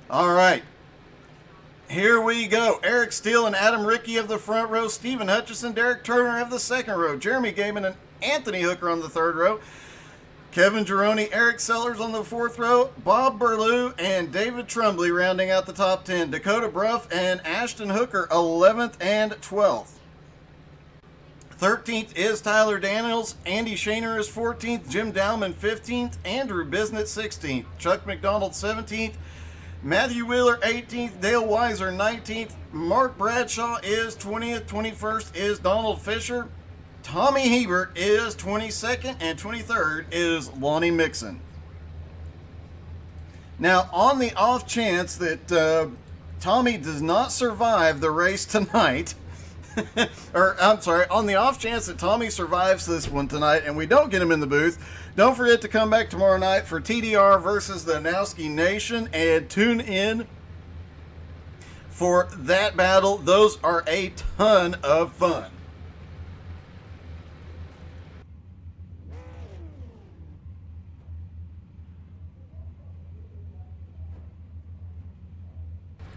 All right. Here we go. Eric Steele and Adam Rickey of the front row. Stephen Hutchison, Derek Turner of the second row. Jeremy Gaiman and Anthony Hooker on the third row. Kevin Gironi, Eric Sellers on the fourth row. Bob Burlew and David Trumbley rounding out the top 10. Dakota Bruff and Ashton Hooker 11th and 12th. 13th is Tyler Daniels. Andy Shaner is 14th. Jim Dowman 15th. Andrew Bisnett 16th. Chuck McDonald 17th. Matthew Wheeler 18th. Dale Weiser 19th. Mark Bradshaw is 20th. 21st is Donald Fisher. Tommy Hebert is 22nd. And 23rd is Lonnie Mixon. Now, on the off chance that Tommy does not survive the race tonight, on the off chance that Tommy survives this one tonight and we don't get him in the booth, don't forget to come back tomorrow night for TDR versus the Nowski Nation and tune in for that battle. Those are a ton of fun.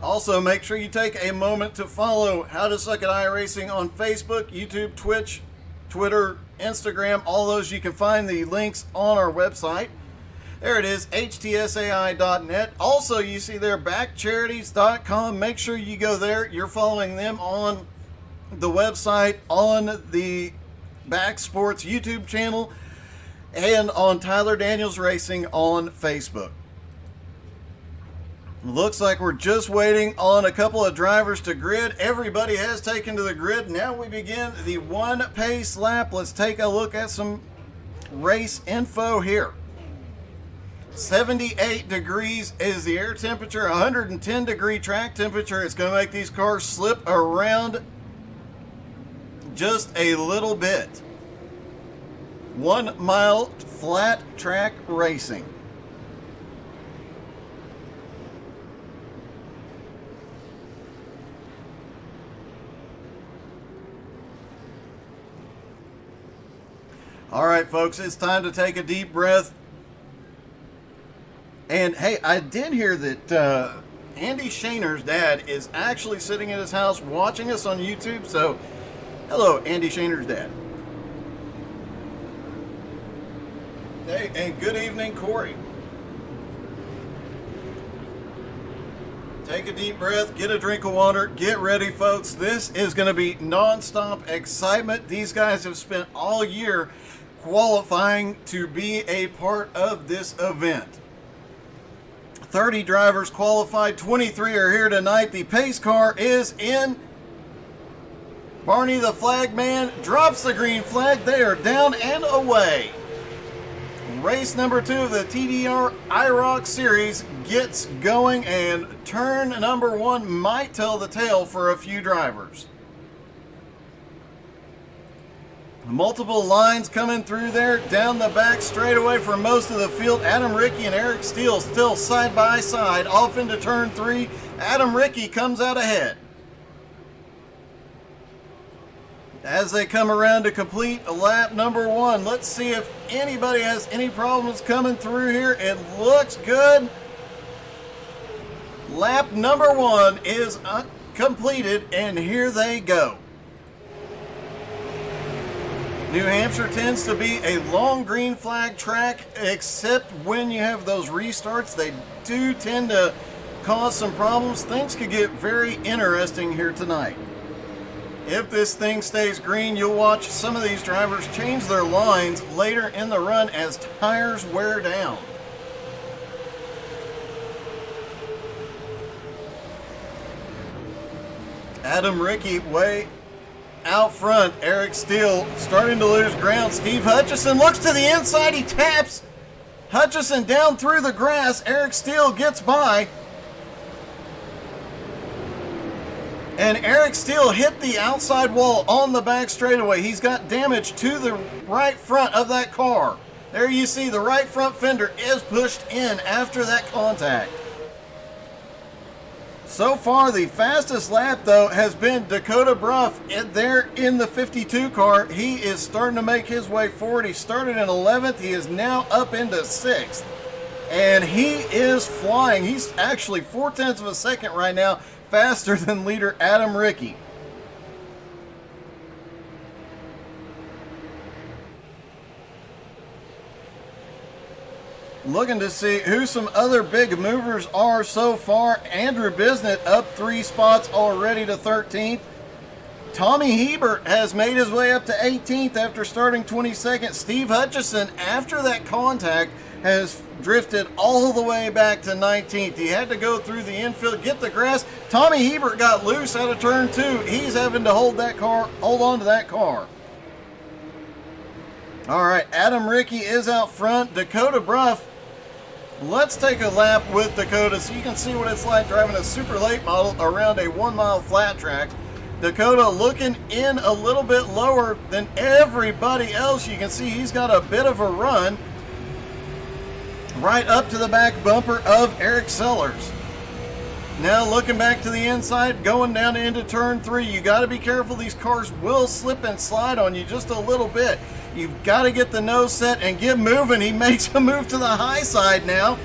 Also, make sure you take a moment to follow How to Suck at iRacing on Facebook, YouTube, Twitch, Twitter, Instagram, all those. You can find the links on our website. There it is, htsai.net. Also, you see there, backcharities.com. Make sure you go there. You're following them on the website, on the Back Sports YouTube channel, and on Tyler Daniels Racing on Facebook. Looks like we're just waiting on a couple of drivers to grid. Everybody has taken to the grid. Now we begin the one pace lap. Let's take a look at some race info here. 78 degrees is the air temperature, 110 degree track temperature. It's going to make these cars slip around just a little bit. 1 mile flat track racing. All right, folks, it's time to take a deep breath. And hey, I did hear that Andy Shaner's dad is actually sitting at his house watching us on YouTube. So, hello, Andy Shaner's dad. Hey, and good evening, Corey. Take a deep breath, get a drink of water, get ready, folks. This is going to be non-stop excitement. These guys have spent all year qualifying to be a part of this event. 30 drivers qualified, 23 are here tonight. The pace car is in. Barney the flag man drops the green flag. They are down and away. Race number 2 of the TDR IROC series gets going, and turn number 1 might tell the tale for a few drivers. Multiple lines coming through there down the back straightaway for most of the field. Adam Rickey and Eric Steele still side by side off into turn 3. Adam Rickey comes out ahead. As they come around to complete lap number 1, let's see if anybody has any problems coming through here. It looks good. Lap number 1 is completed, and here they go. New Hampshire tends to be a long green flag track, except when you have those restarts. They do tend to cause some problems. Things could get very interesting here tonight. If this thing stays green, you'll watch some of these drivers change their lines later in the run as tires wear down. Adam Rickey way out front. Eric Steele starting to lose ground. Steve Hutchison looks to the inside. He taps Hutchison down through the grass. Eric Steele gets by. And Eric Steele hit the outside wall on the back straightaway. He's got damage to the right front of that car. There you see the right front fender is pushed in after that contact. So far, the fastest lap, though, has been Dakota Bruff there in the 52 car. He is starting to make his way forward. He started in 11th. He is now up into 6th. And he is flying. He's actually 0.4 of a second right now faster than leader Adam Rickey. Looking to see who some other big movers are so far. Andrew Bisnett up 3 spots already to 13th. Tommy Hebert has made his way up to 18th after starting 22nd. Steve Hutchison, after that contact, has drifted all the way back to 19th. He had to go through the infield, get the grass. Tommy Hebert got loose out of turn 2. He's having to hold on to that car. All right, Adam Rickey is out front. Dakota Bruff. Let's take a lap with Dakota so you can see what it's like driving a super late model around a 1-mile flat track. Dakota looking in a little bit lower than everybody else. You can see he's got a bit of a run right up to the back bumper of Eric Sellers. Now looking back to the inside, going down into turn 3. You got to be careful. These cars will slip and slide on you just a little bit. You've got to get the nose set and get moving. He makes a move to the high side now.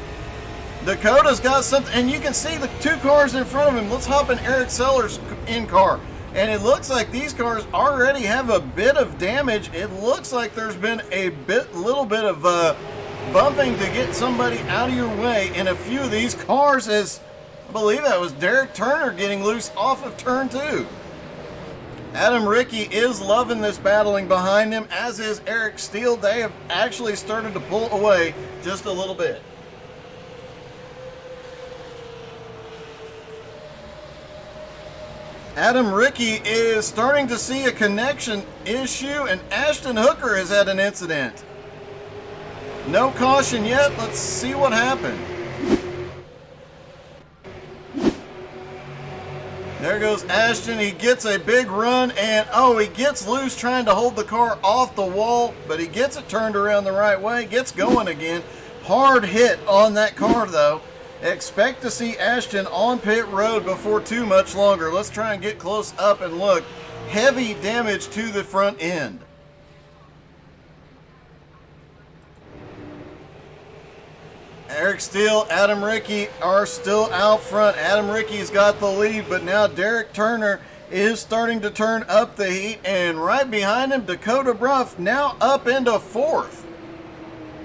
Dakota's got something, and you can see the 2 cars in front of him. Let's hop in Eric Sellers' in car. And it looks like these cars already have a bit of damage. It looks like there's been a little bit of bumping to get somebody out of your way in a few of these cars, as I believe that was Derek Turner getting loose off of turn 2. Adam Rickey is loving this battling behind him, as is Eric Steele. They have actually started to pull away just a little bit. Adam Rickey is starting to see a connection issue, and Ashton Hooker has had an incident. No caution yet. Let's see what happened. There goes Ashton. He gets a big run, and he gets loose trying to hold the car off the wall, but he gets it turned around the right way, gets going again. Hard hit on that car, though. Expect to see Ashton on pit road before too much longer. Let's try and get close up and look. Heavy damage to the front end. Eric Steele, Adam Rickey are still out front. Adam Rickey's got the lead, but now Derek Turner is starting to turn up the heat, and right behind him, Dakota Bruff now up into 4th.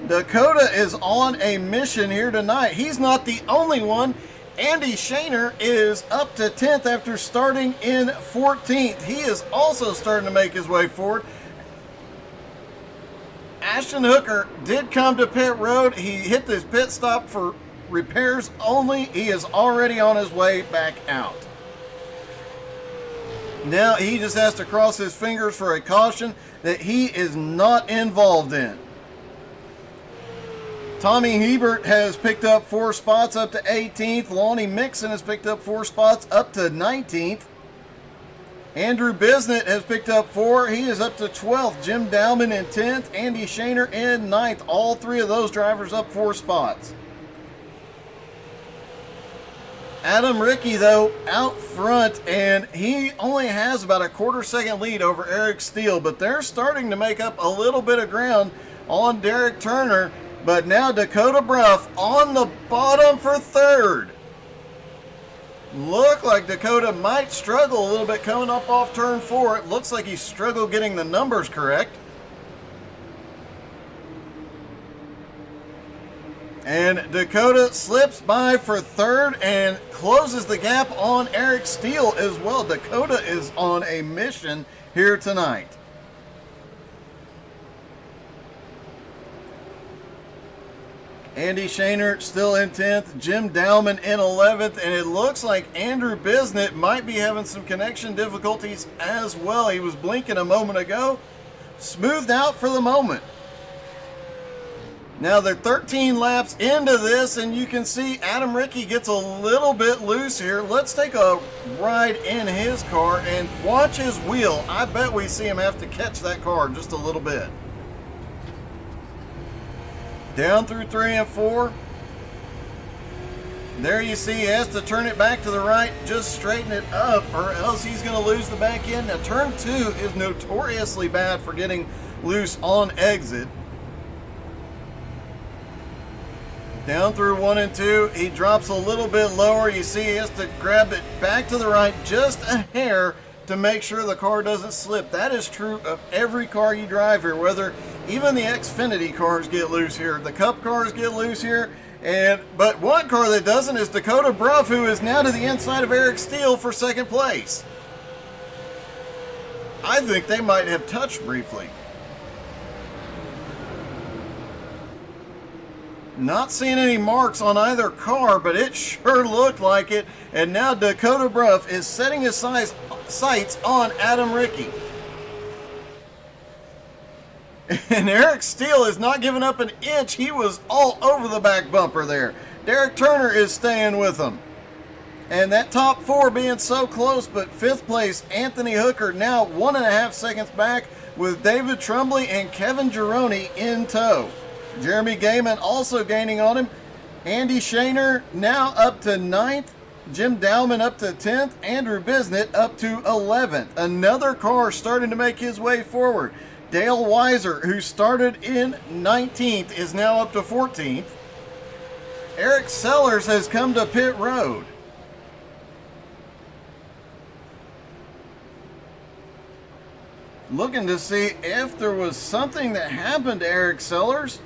Dakota is on a mission here tonight. He's not the only one. Andy Shaner is up to 10th after starting in 14th. He is also starting to make his way forward. Ashton Hooker did come to pit road. He hit this pit stop for repairs only. He is already on his way back out. Now he just has to cross his fingers for a caution that he is not involved in. Tommy Hebert has picked up 4 spots up to 18th. Lonnie Mixon has picked up 4 spots up to 19th. Andrew Bisnett has picked up 4. He is up to 12th. Jim Dowman in 10th. Andy Shaner in 9th. All 3 of those drivers up 4 spots. Adam Rickey, though, out front, and he only has about a 1/4 second lead over Eric Steele, but they're starting to make up a little bit of ground on Derek Turner. But now Dakota Bruff on the bottom for 3rd. Look like Dakota might struggle a little bit coming up off turn 4. It looks like he struggled getting the numbers correct. And Dakota slips by for 3rd and closes the gap on Eric Steele as well. Dakota is on a mission here tonight. Andy Shaner still in 10th, Jim Dowman in 11th, and it looks like Andrew Bisnett might be having some connection difficulties as well. He was blinking a moment ago. Smoothed out for the moment. Now they're 13 laps into this, and you can see Adam Rickey gets a little bit loose here. Let's take a ride in his car and watch his wheel. I bet we see him have to catch that car just a little bit. Down through 3 and 4. There you see he has to turn it back to the right, just straighten it up, or else he's going to lose the back end. Now turn 2 is notoriously bad for getting loose on exit. Down through 1 and 2. He drops a little bit lower. You see he has to grab it back to the right just a hair to make sure the car doesn't slip. That is true of every car you drive here, whether even the Xfinity cars get loose here, the Cup cars get loose here, but one car that doesn't is Dakota Bruff, who is now to the inside of Eric Steele for second place. I think they might have touched briefly. Not seeing any marks on either car, but it sure looked like it. And now Dakota Bruff is setting his sights on Adam Rickey. And Eric Steele is not giving up an inch. He was all over the back bumper there. Derek Turner is staying with him. And that top 4 being so close, but 5th place, Anthony Hooker now 1.5 seconds back with David Trumbley and Kevin Gironi in tow. Jeremy Gaiman also gaining on him. Andy Shaner now up to 9th. Jim Dowman up to 10th. Andrew Bisnett up to 11th. Another car starting to make his way forward. Dale Weiser, who started in 19th, is now up to 14th. Eric Sellers has come to pit road. Looking to see if there was something that happened to Eric Sellers.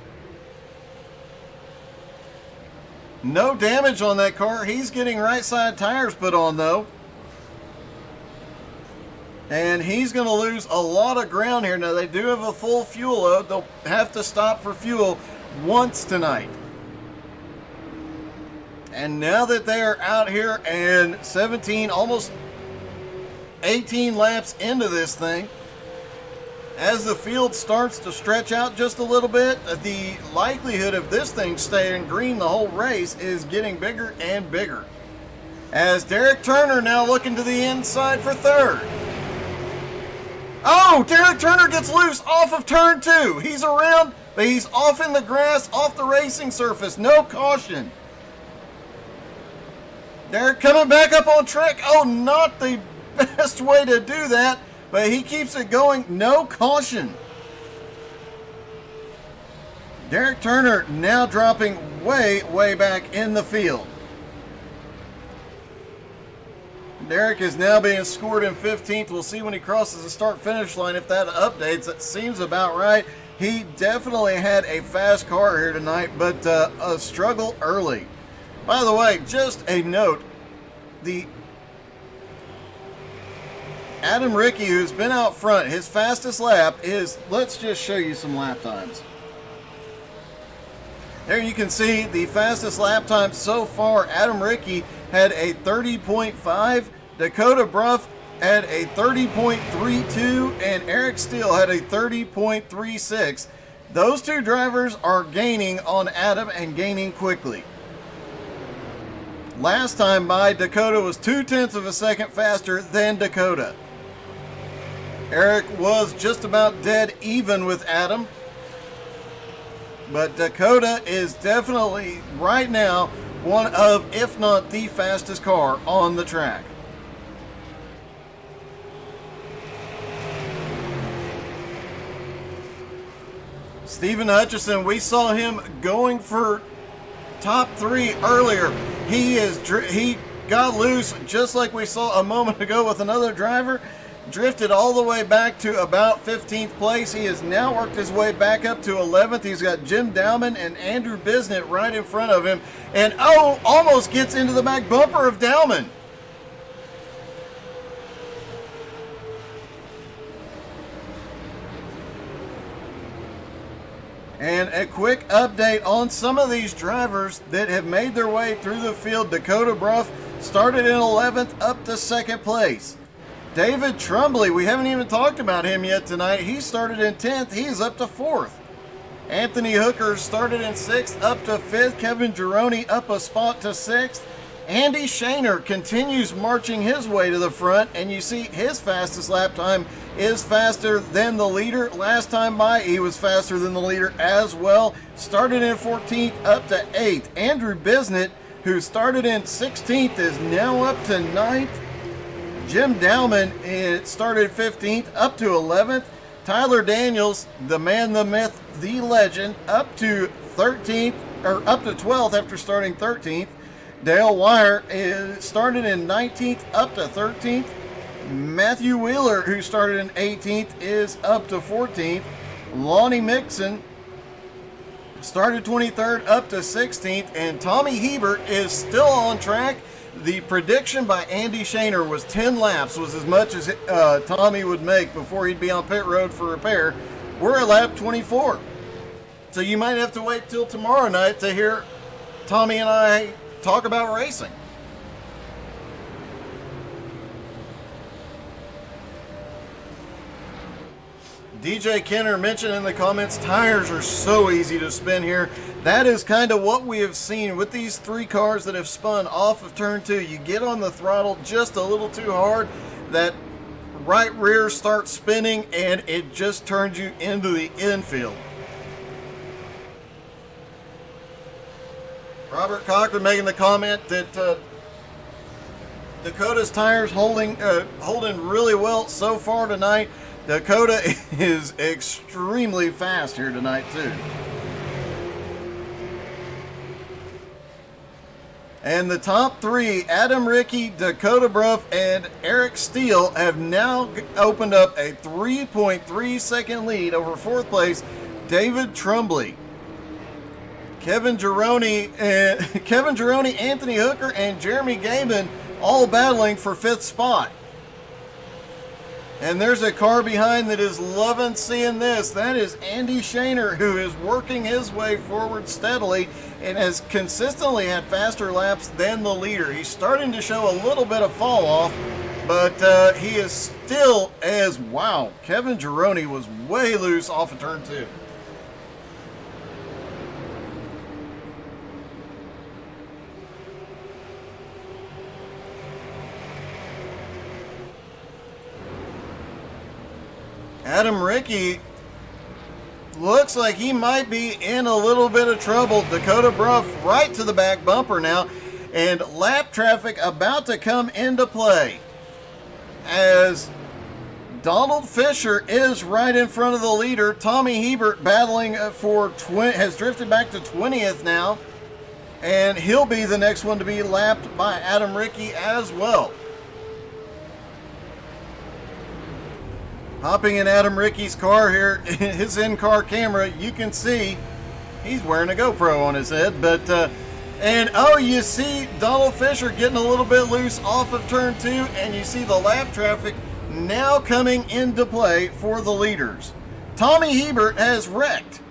No damage on that car. He's getting right side tires put on though. And he's going to lose a lot of ground here. Now they do have a full fuel load. They'll have to stop for fuel once tonight. And now that they are out here and 17, almost 18 laps into this thing, as the field starts to stretch out just a little bit, the likelihood of this thing staying green the whole race is getting bigger and bigger. As Derek Turner now looking to the inside for 3rd. Oh, Derek Turner gets loose off of turn 2. He's around, but he's off in the grass, off the racing surface. No caution. Derek coming back up on track. Oh, not the best way to do that. But he keeps it going, no caution. Derek Turner now dropping way back in the field. Derek is now being scored in 15th. We'll see when he crosses the start-finish line if that updates. It seems about right. He definitely had a fast car here tonight, but a struggle early. By the way, just a note, the Adam Rickey, who's been out front, his fastest lap is, let's just show you some lap times. There you can see the fastest lap time so far. Adam Rickey had a 30.5, Dakota Bruff had a 30.32, and Eric Steele had a 30.36. Those two drivers are gaining on Adam and gaining quickly. Last time by, Dakota was 0.2 of a second faster than Dakota. Eric was just about dead even with Adam. But Dakota is definitely, right now, one of, if not the fastest car on the track. Stephen Hutchison, we saw him going for top 3 earlier. He got loose just like we saw a moment ago with another driver. Drifted all the way back to about 15th place. He has now worked his way back up to 11th. He's got Jim Dowman and Andrew Bisnett right in front of him. And oh, almost gets into the back bumper of Dowman. And a quick update on some of these drivers that have made their way through the field. Dakota Bruff started in 11th up to 2nd place. David Trumbley, we haven't even talked about him yet tonight. He started in 10th. He's up to 4th. Anthony Hooker started in 6th up to 5th. Kevin Gironi up a spot to 6th. Andy Shaner continues marching his way to the front, and you see his fastest lap time is faster than the leader. Last time by, he was faster than the leader as well. Started in 14th up to 8th. Andrew Bisnett, who started in 16th, is now up to 9th. Jim Dowman started 15th up to 11th. Tyler Daniels, the man, the myth, the legend, up to 13th. or up to 12th after starting 13th. Dale Wire started in 19th up to 13th. Matthew Wheeler, who started in 18th, is up to 14th. Lonnie Mixon started 23rd up to 16th. And Tommy Hebert is still on track. The prediction by Andy Shaner was 10 laps, was as much as Tommy would make before he'd be on pit road for repair. We're at lap 24. So you might have to wait till tomorrow night to hear Tommy and I talk about racing. DJ Kenner mentioned in the comments, tires are so easy to spin here. That is kind of what we have seen with these three cars that have spun off of turn 2. You get on the throttle just a little too hard, that right rear starts spinning, and it just turns you into the infield. Robert Cochran making the comment that Dakota's tires holding really well so far tonight. Dakota is extremely fast here tonight too. And the top three, Adam Rickey, Dakota Bruff, and Eric Steele, have now opened up a 3.3 second lead over fourth place David Trumbley. Kevin Gironi, Anthony Hooker, and Jeremy Gaiman all battling for fifth spot. And there's a car behind that is loving seeing this. That is Andy Shaner, who is working his way forward steadily and has consistently had faster laps than the leader. He's starting to show a little bit of fall off, but he is still wow, Kevin Gironi was way loose off of turn 2. Adam Rickey looks like he might be in a little bit of trouble. Dakota Bruff right to the back bumper now, and lap traffic about to come into play as Donald Fisher is right in front of the leader. Tommy Hebert battling has drifted back to 20th now, and he'll be the next one to be lapped by Adam Rickey as well. Hopping in Adam Rickey's car here, his in-car camera, you can see he's wearing a GoPro on his head. You see Donald Fisher getting a little bit loose off of turn 2, and you see the lap traffic now coming into play for the leaders. Tommy Hebert has wrecked.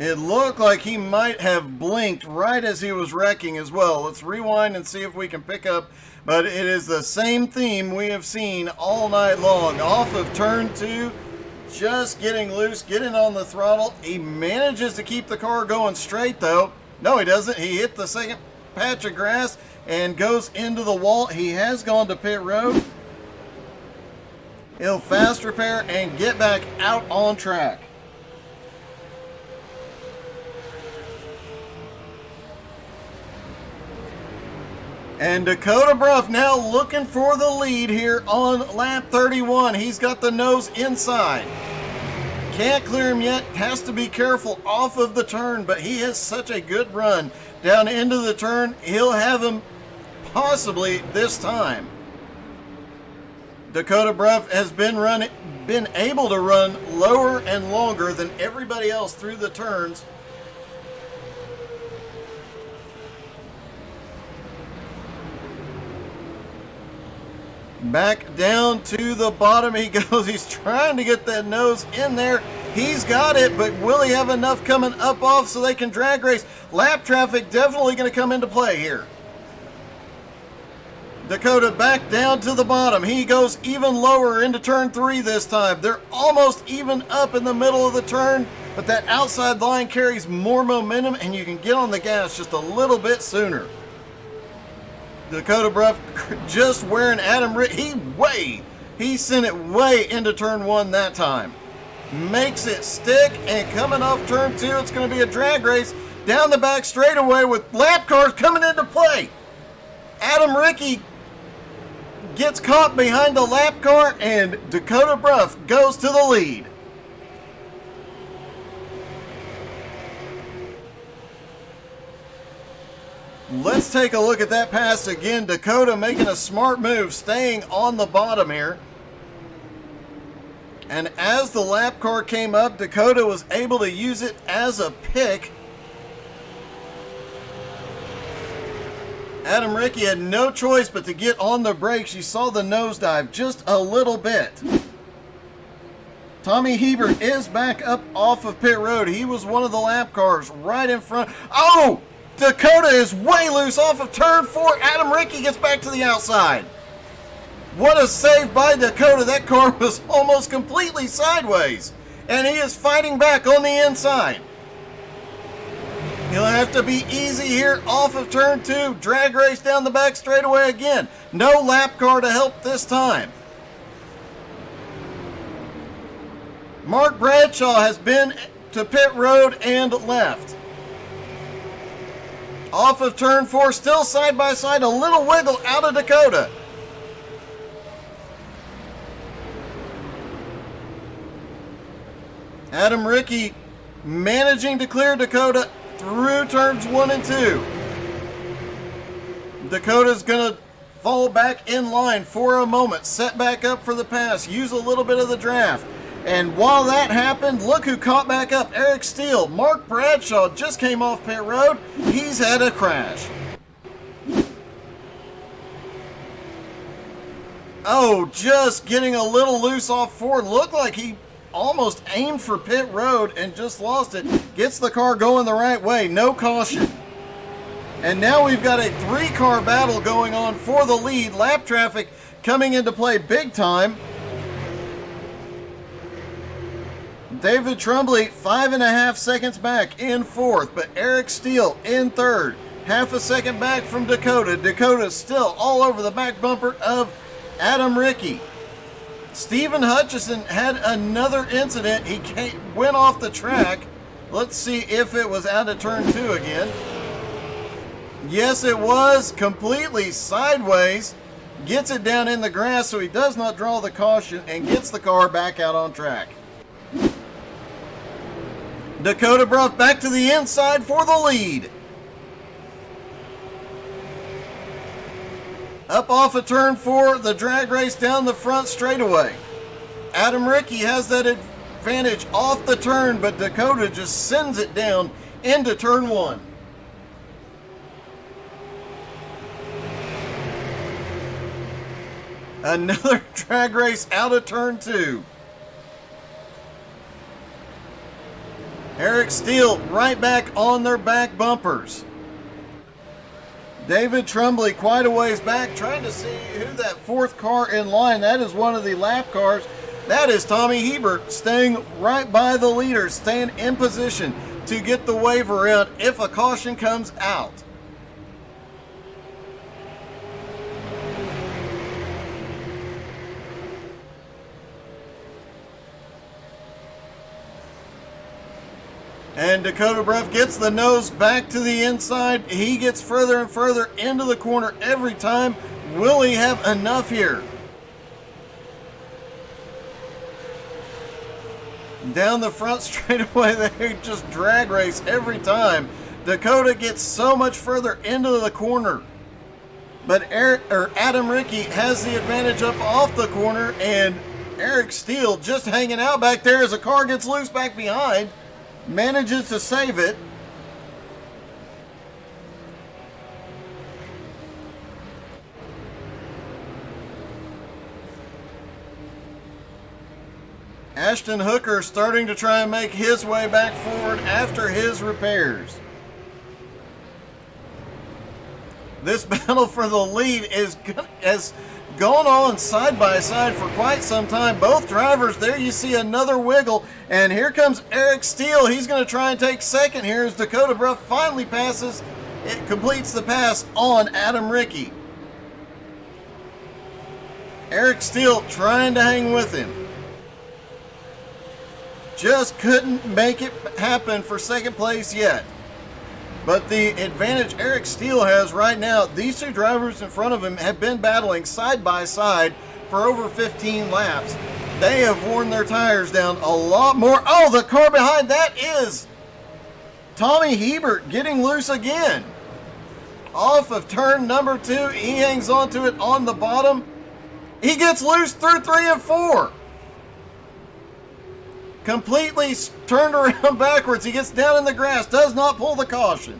It looked like he might have blinked right as he was wrecking as well. Let's rewind and see if we can pick up. But it is the same theme we have seen all night long. Off of turn 2, just getting loose, getting on the throttle. He manages to keep the car going straight though. No, he doesn't. He hit the second patch of grass and goes into the wall. He has gone to pit road. He'll fast repair and get back out on track. And Dakota Bruff now looking for the lead here on lap 31. He's got the nose inside. Can't clear him yet. Has to be careful off of the turn, but he has such a good run down into the turn. He'll have him possibly this time. Dakota Bruff has been able to run lower and longer than everybody else through the turns. Back down to the bottom he goes. He's trying to get that nose in there. He's got it, but will he have enough coming up off so they can drag race? Lap traffic definitely going to come into play here. Dakota back down to the bottom. He goes even lower into turn 3 this time. They're almost even up in the middle of the turn, but that outside line carries more momentum and you can get on the gas just a little bit sooner. Dakota Bruff just wearing Adam Rickey. He sent it way into turn 1 that time. Makes it stick, and coming off turn 2, it's going to be a drag race down the back straightaway with lap cars coming into play. Adam Rickey gets caught behind the lap car, and Dakota Bruff goes to the lead. Let's take a look at that pass again. Dakota making a smart move, staying on the bottom here. And as the lap car came up, Dakota was able to use it as a pick. Adam Rickey had no choice but to get on the brakes. You saw the nosedive just a little bit. Tommy Hebert is back up off of pit road. He was one of the lap cars right in front. Oh! Dakota is way loose off of turn 4. Adam Rickey gets back to the outside. What a save by Dakota. That car was almost completely sideways. And he is fighting back on the inside. He'll have to be easy here off of turn 2. Drag race down the back straightaway again. No lap car to help this time. Mark Bradshaw has been to pit road and left. Off of turn 4, still side by side, a little wiggle out of Dakota. Adam Rickey managing to clear Dakota through turns 1 and 2. Dakota's going to fall back in line for a moment, set back up for the pass, use a little bit of the draft. And while that happened, look who caught back up, Eric Steele. Mark Bradshaw just came off pit road. He's had a crash. Oh, just getting a little loose off Ford. Looked like he almost aimed for pit road and just lost it. Gets the car going the right way, no caution. And now we've got a 3-car battle going on for the lead. Lap traffic coming into play big time. David Trumbley 5.5 seconds back in 4th, but Eric Steele in 3rd. Half a second back from Dakota. Dakota's still all over the back bumper of Adam Rickey. Stephen Hutchison had another incident. He went off the track. Let's see if it was out of turn 2 again. Yes, it was completely sideways. Gets it down in the grass, so he does not draw the caution and gets the car back out on track. Dakota Bruff back to the inside for the lead. Up off of turn 4, the drag race down the front straightaway. Adam Rickey has that advantage off the turn, but Dakota just sends it down into turn 1. Another drag race out of turn 2. Eric Steele right back on their back bumpers. David Trumbley quite a ways back, trying to see who that 4th car in line. That is one of the lap cars. That is Tommy Hebert, staying right by the leader, staying in position to get the wave around if a caution comes out. And Dakota Bruff gets the nose back to the inside. He gets further and further into the corner every time. Will he have enough here? Down the front straightaway, they just drag race every time. Dakota gets so much further into the corner. But Adam Rickey has the advantage up off the corner, and Eric Steele just hanging out back there as a car gets loose back behind. Manages to save it. Ashton Hooker starting to try and make his way back forward after his repairs. This battle for the lead has gone on side by side for quite some time. Both drivers, there you see another wiggle, and here comes Eric Steele. He's going to try and take second here as Dakota Bruff finally passes. It completes the pass on Adam Rickey. Eric Steele trying to hang with him. Just couldn't make it happen for second place yet. But the advantage Eric Steele has right now, these two drivers in front of him have been battling side by side for over 15 laps. They have worn their tires down a lot more. Oh, the car behind that is Tommy Hebert getting loose again. Off of turn number 2, he hangs onto it on the bottom. He gets loose through 3 and 4. Completely turned around backwards. He gets down in the grass, does not pull the caution.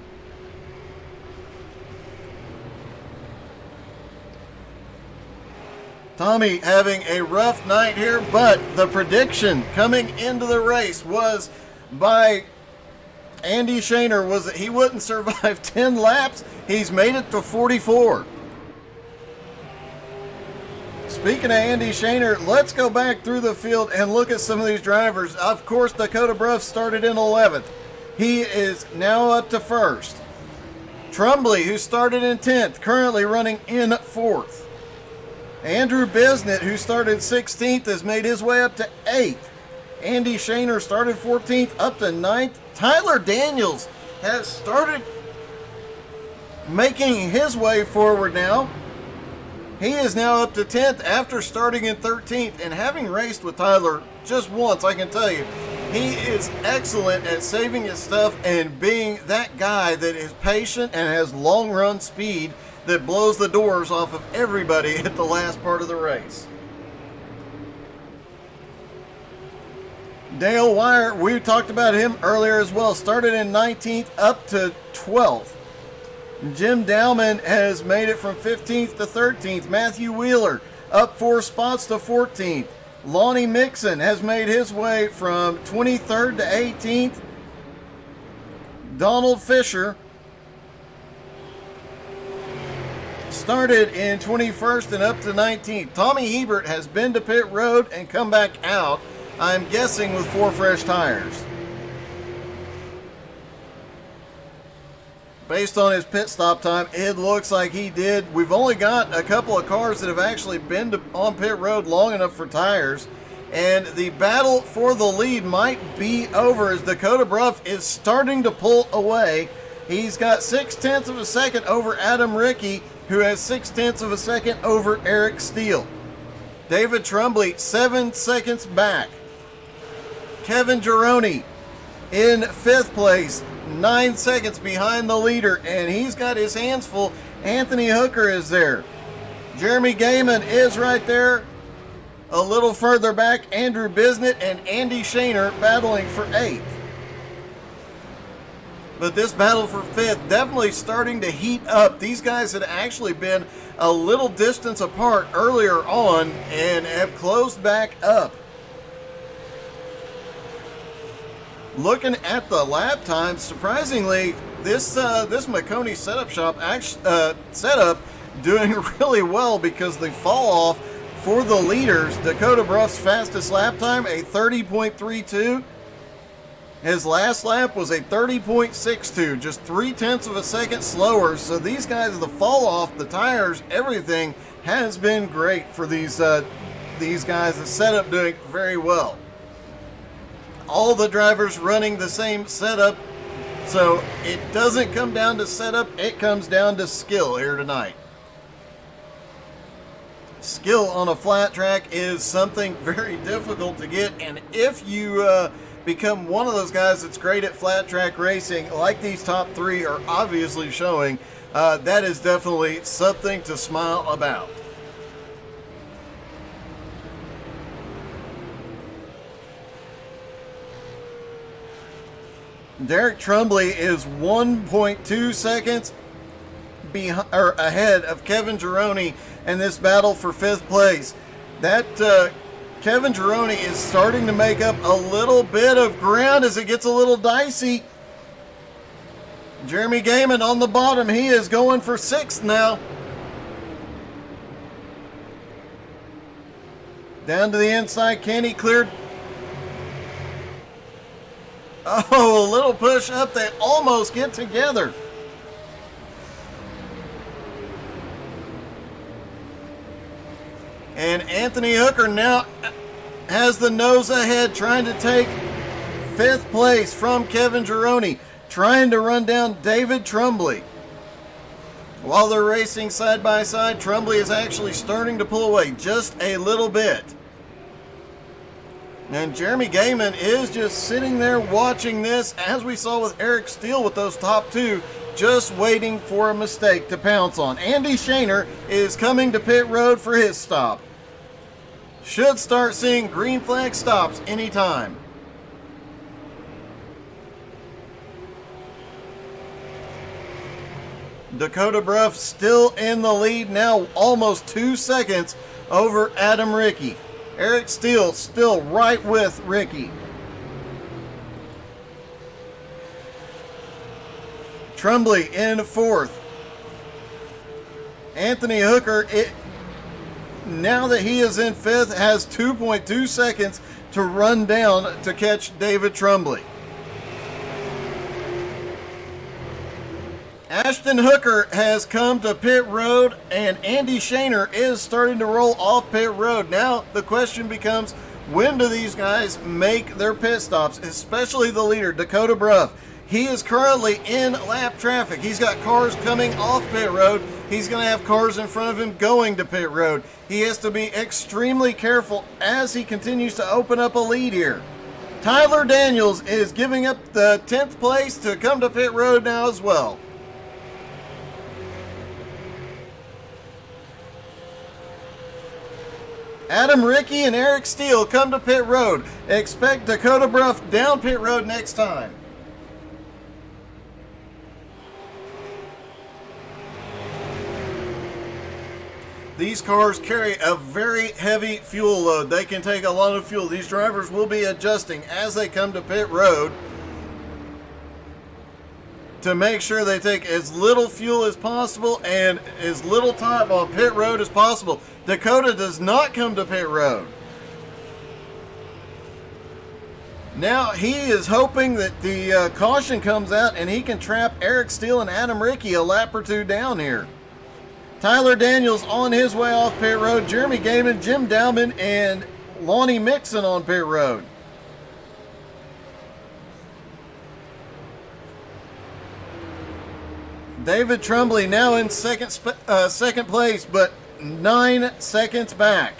Tommy having a rough night here, but the prediction coming into the race was by Andy Shaner was that he wouldn't survive 10 laps. He's made it to 44. Speaking of Andy Shaner, let's go back through the field and look at some of these drivers. Of course, Dakota Bruff started in 11th. He is now up to 1st. Trumbley, who started in 10th, currently running in 4th. Andrew Bisnett, who started 16th, has made his way up to 8th. Andy Shaner started 14th, up to 9th. Tyler Daniels has started making his way forward now. He is now up to 10th after starting in 13th, and having raced with Tyler just once, I can tell you, he is excellent at saving his stuff and being that guy that is patient and has long run speed that blows the doors off of everybody at the last part of the race. Dale Wire, we talked about him earlier as well, started in 19th up to 12th. Jim Dowman has made it from 15th to 13th. Matthew Wheeler up 4 spots to 14th. Lonnie Mixon has made his way from 23rd to 18th. Donald Fisher started in 21st and up to 19th. Tommy Hebert has been to pit road and come back out, I'm guessing with 4 fresh tires. Based on his pit stop time, it looks like he did. We've only got a couple of cars that have actually been on pit road long enough for tires. And the battle for the lead might be over as Dakota Bruff is starting to pull away. He's got 0.6 of a second over Adam Rickey, who has 0.6 of a second over Eric Steele. David Trumbley, 7 seconds back. Kevin Gironi in 5th place, 9 seconds behind the leader, and he's got his hands full. Anthony Hooker is there. Jeremy Gaiman is right there. A little further back, Andrew Bisnett and Andy Shaner battling for 8th. But this battle for 5th definitely starting to heat up. These guys had actually been a little distance apart earlier on and have closed back up. Looking at the lap times, surprisingly, this McConey setup setup doing really well because the fall off for the leaders. Dakota Bruff's fastest lap time, a 30.32. His last lap was a 30.62, just 0.3 of a second slower. So these guys, the fall off, the tires, everything has been great for these guys. The setup doing very well. All the drivers running the same setup, so it doesn't come down to setup, it comes down to skill here tonight. Skill on a flat track is something very difficult to get, and if you become one of those guys that's great at flat track racing, like these top 3 are obviously showing, that is definitely something to smile about. Derek Trumbley is 1.2 seconds ahead of Kevin Gironi in this battle for 5th place. That Kevin Gironi is starting to make up a little bit of ground as it gets a little dicey. Jeremy Gaiman on the bottom. He is going for 6th now. Down to the inside, Kenny cleared. Oh, a little push up. They almost get together. And Anthony Hooker now has the nose ahead, trying to take 5th place from Kevin Gironi. trying to run down David Trumbley. While they're racing side by side, Trumbley is actually starting to pull away just a little bit. And Jeremy Gaiman is just sitting there watching this, as we saw with Eric Steele with those top two, just waiting for a mistake to pounce on. Andy Shaner is coming to pit road for his stop. Should start seeing green flag stops anytime. Dakota Bruff still in the lead now, almost 2 seconds over Adam Rickey. Eric Steele still right with Rickey. Trumbley in fourth. Anthony Hooker, now that he is in fifth, has 2.2 seconds to run down to catch David Trumbley. Ashton Hooker has come to pit road, and Andy Shaner is starting to roll off pit road. Now the question becomes, when do these guys make their pit stops, especially the leader, Dakota Bruff? He is currently in lap traffic. He's got cars coming off pit road. He's going to have cars in front of him going to pit road. He has to be extremely careful as he continues to open up a lead here. Tyler Daniels is giving up the 10th place to come to pit road now as well. Adam Rickey and Eric Steele come to pit road. Expect Dakota Bruff down pit road next time. These cars carry a very heavy fuel load. They can take a lot of fuel. These drivers will be adjusting as they come to pit road to make sure they take as little fuel as possible and as little time on pit road as possible. Dakota does not come to pit road. Now he is hoping that the caution comes out and he can trap Eric Steele and Adam Rickey a lap or two down here. Tyler Daniels on his way off pit road. Jeremy Gaiman, Jim Dowman, and Lonnie Mixon on pit road. David Trumbley now in second place, but 9 seconds back.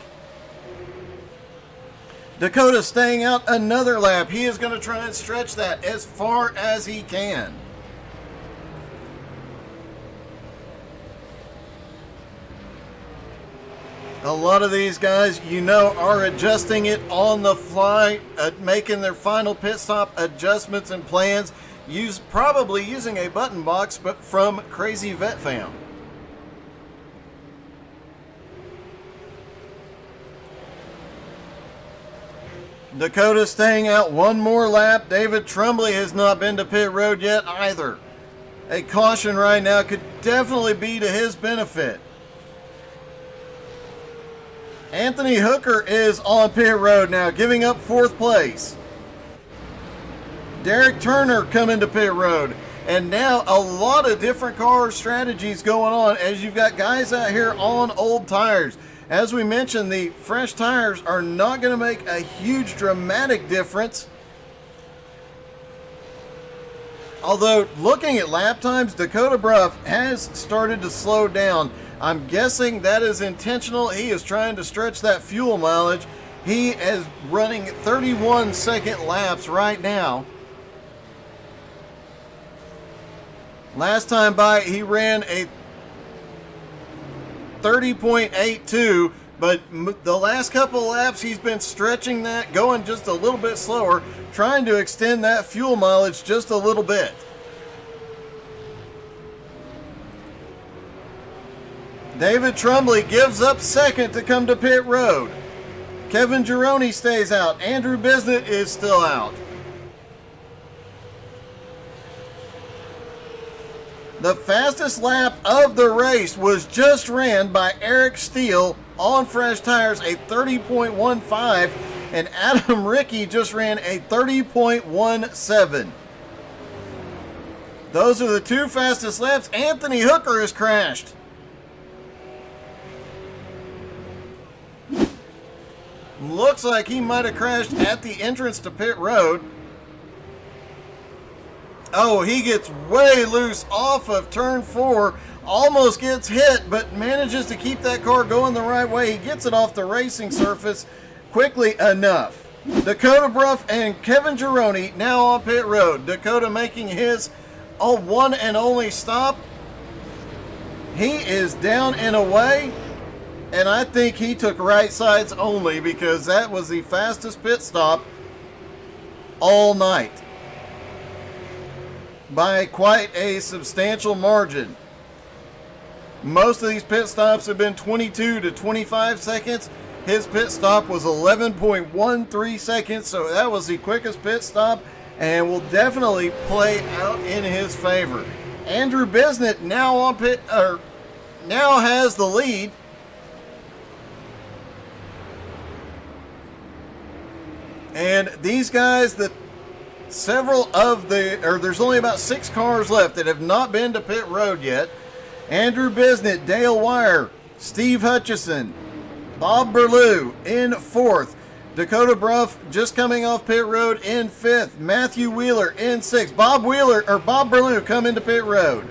Dakota staying out another lap. He is going to try and stretch that as far as he can. A lot of these guys, you know, are adjusting it on the fly, making their final pit stop adjustments and plans. Probably using a button box, but from Crazy Vet Fam. Dakota staying out one more lap. David Trumbley has not been to pit road yet either. A caution right now could definitely be to his benefit. Anthony Hooker is on pit road now, giving up fourth place. Derek Turner coming to pit road. And now a lot of different car strategies going on as you've got guys out here on old tires. As we mentioned, the fresh tires are not going to make a huge dramatic difference. Although looking at lap times, Dakota Bruff has started to slow down. I'm guessing that is intentional. He is trying to stretch that fuel mileage. He is running 31-second laps right now. Last time by, he ran a 30.82, but the last couple of laps, he's been stretching that, going just a little bit slower, trying to extend that fuel mileage just a little bit. David Trumbley gives up second to come to pit road. Kevin Gironi stays out. Andrew Bisnett is still out. The fastest lap of the race was just ran by Eric Steele on fresh tires, a 30.15, and Adam Rickey just ran a 30.17. Those are the two fastest laps. Anthony Hooker has crashed. Looks like he might have crashed at the entrance to pit road. Oh, he gets way loose off of turn 4, almost gets hit, but manages to keep that car going the right way. He gets it off the racing surface quickly enough. Dakota Bruff and Kevin Gironi now on pit road. Dakota making his one and only stop. He is down and away, and I think he took right sides only because that was the fastest pit stop all night by quite a substantial margin. Most of these pit stops have been 22 to 25 seconds. His pit stop was 11.13 seconds, so that was the quickest pit stop and will definitely play out in his favor. Andrew Bisnett now on now has the lead. And these guys that there's only about 6 cars left that have not been to pit road yet. Andrew Bisnett, Dale Wire, Steve Hutchison, Bob Berlew in 4th. Dakota Bruff just coming off pit road in 5th. Matthew Wheeler in 6th. Bob Berlew coming to pit road.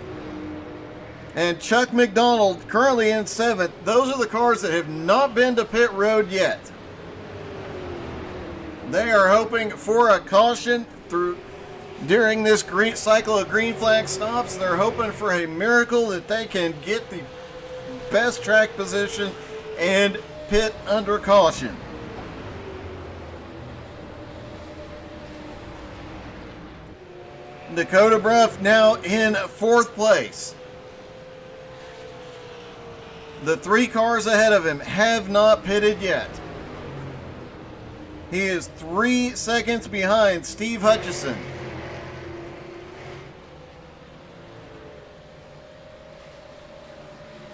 And Chuck McDonald currently in 7th. Those are the cars that have not been to pit road yet. They are hoping for a caution during this cycle of green flag stops. They're hoping for a miracle that they can get the best track position and pit under caution. Dakota Bruff now in 4th place. The 3 cars ahead of him have not pitted yet. He is 3 seconds behind Steve Hutchison.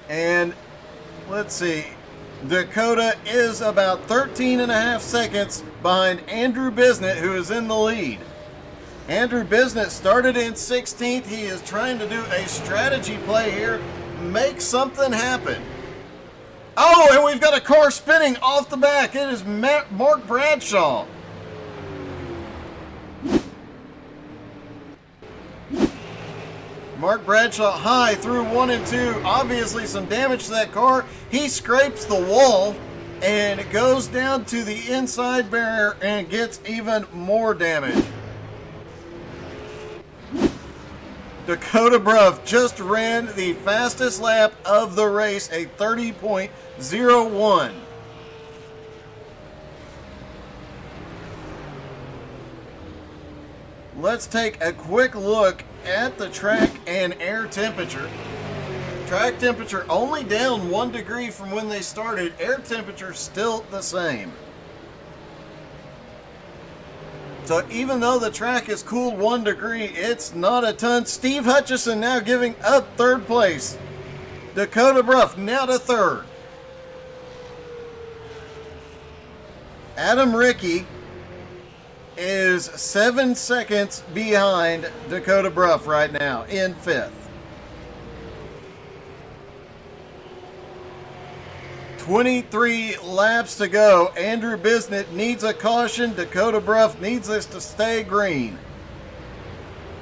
And let's see, Dakota is about 13.5 seconds behind Andrew Bisnett, who is in the lead. Andrew Bisnett started in 16th. He is trying to do a strategy play here, make something happen. Oh, and we've got a car spinning off the back. It is Mark Bradshaw. Mark Bradshaw high through 1 and 2. Obviously some damage to that car. He scrapes the wall and it goes down to the inside barrier and gets even more damage. Dakota Bruff just ran the fastest lap of the race, a 30.01. Let's take a quick look at the track and air temperature. Track temperature only down 1 degree from when they started. Air temperature still the same. So even though the track is cooled 1 degree, it's not a ton. Steve Hutchison now giving up 3rd place. Dakota Bruff now to 3rd. Adam Rickey is 7 seconds behind Dakota Bruff right now in 5th. 23 laps to go. Andrew Bisnett needs a caution. Dakota Bruff needs this to stay green.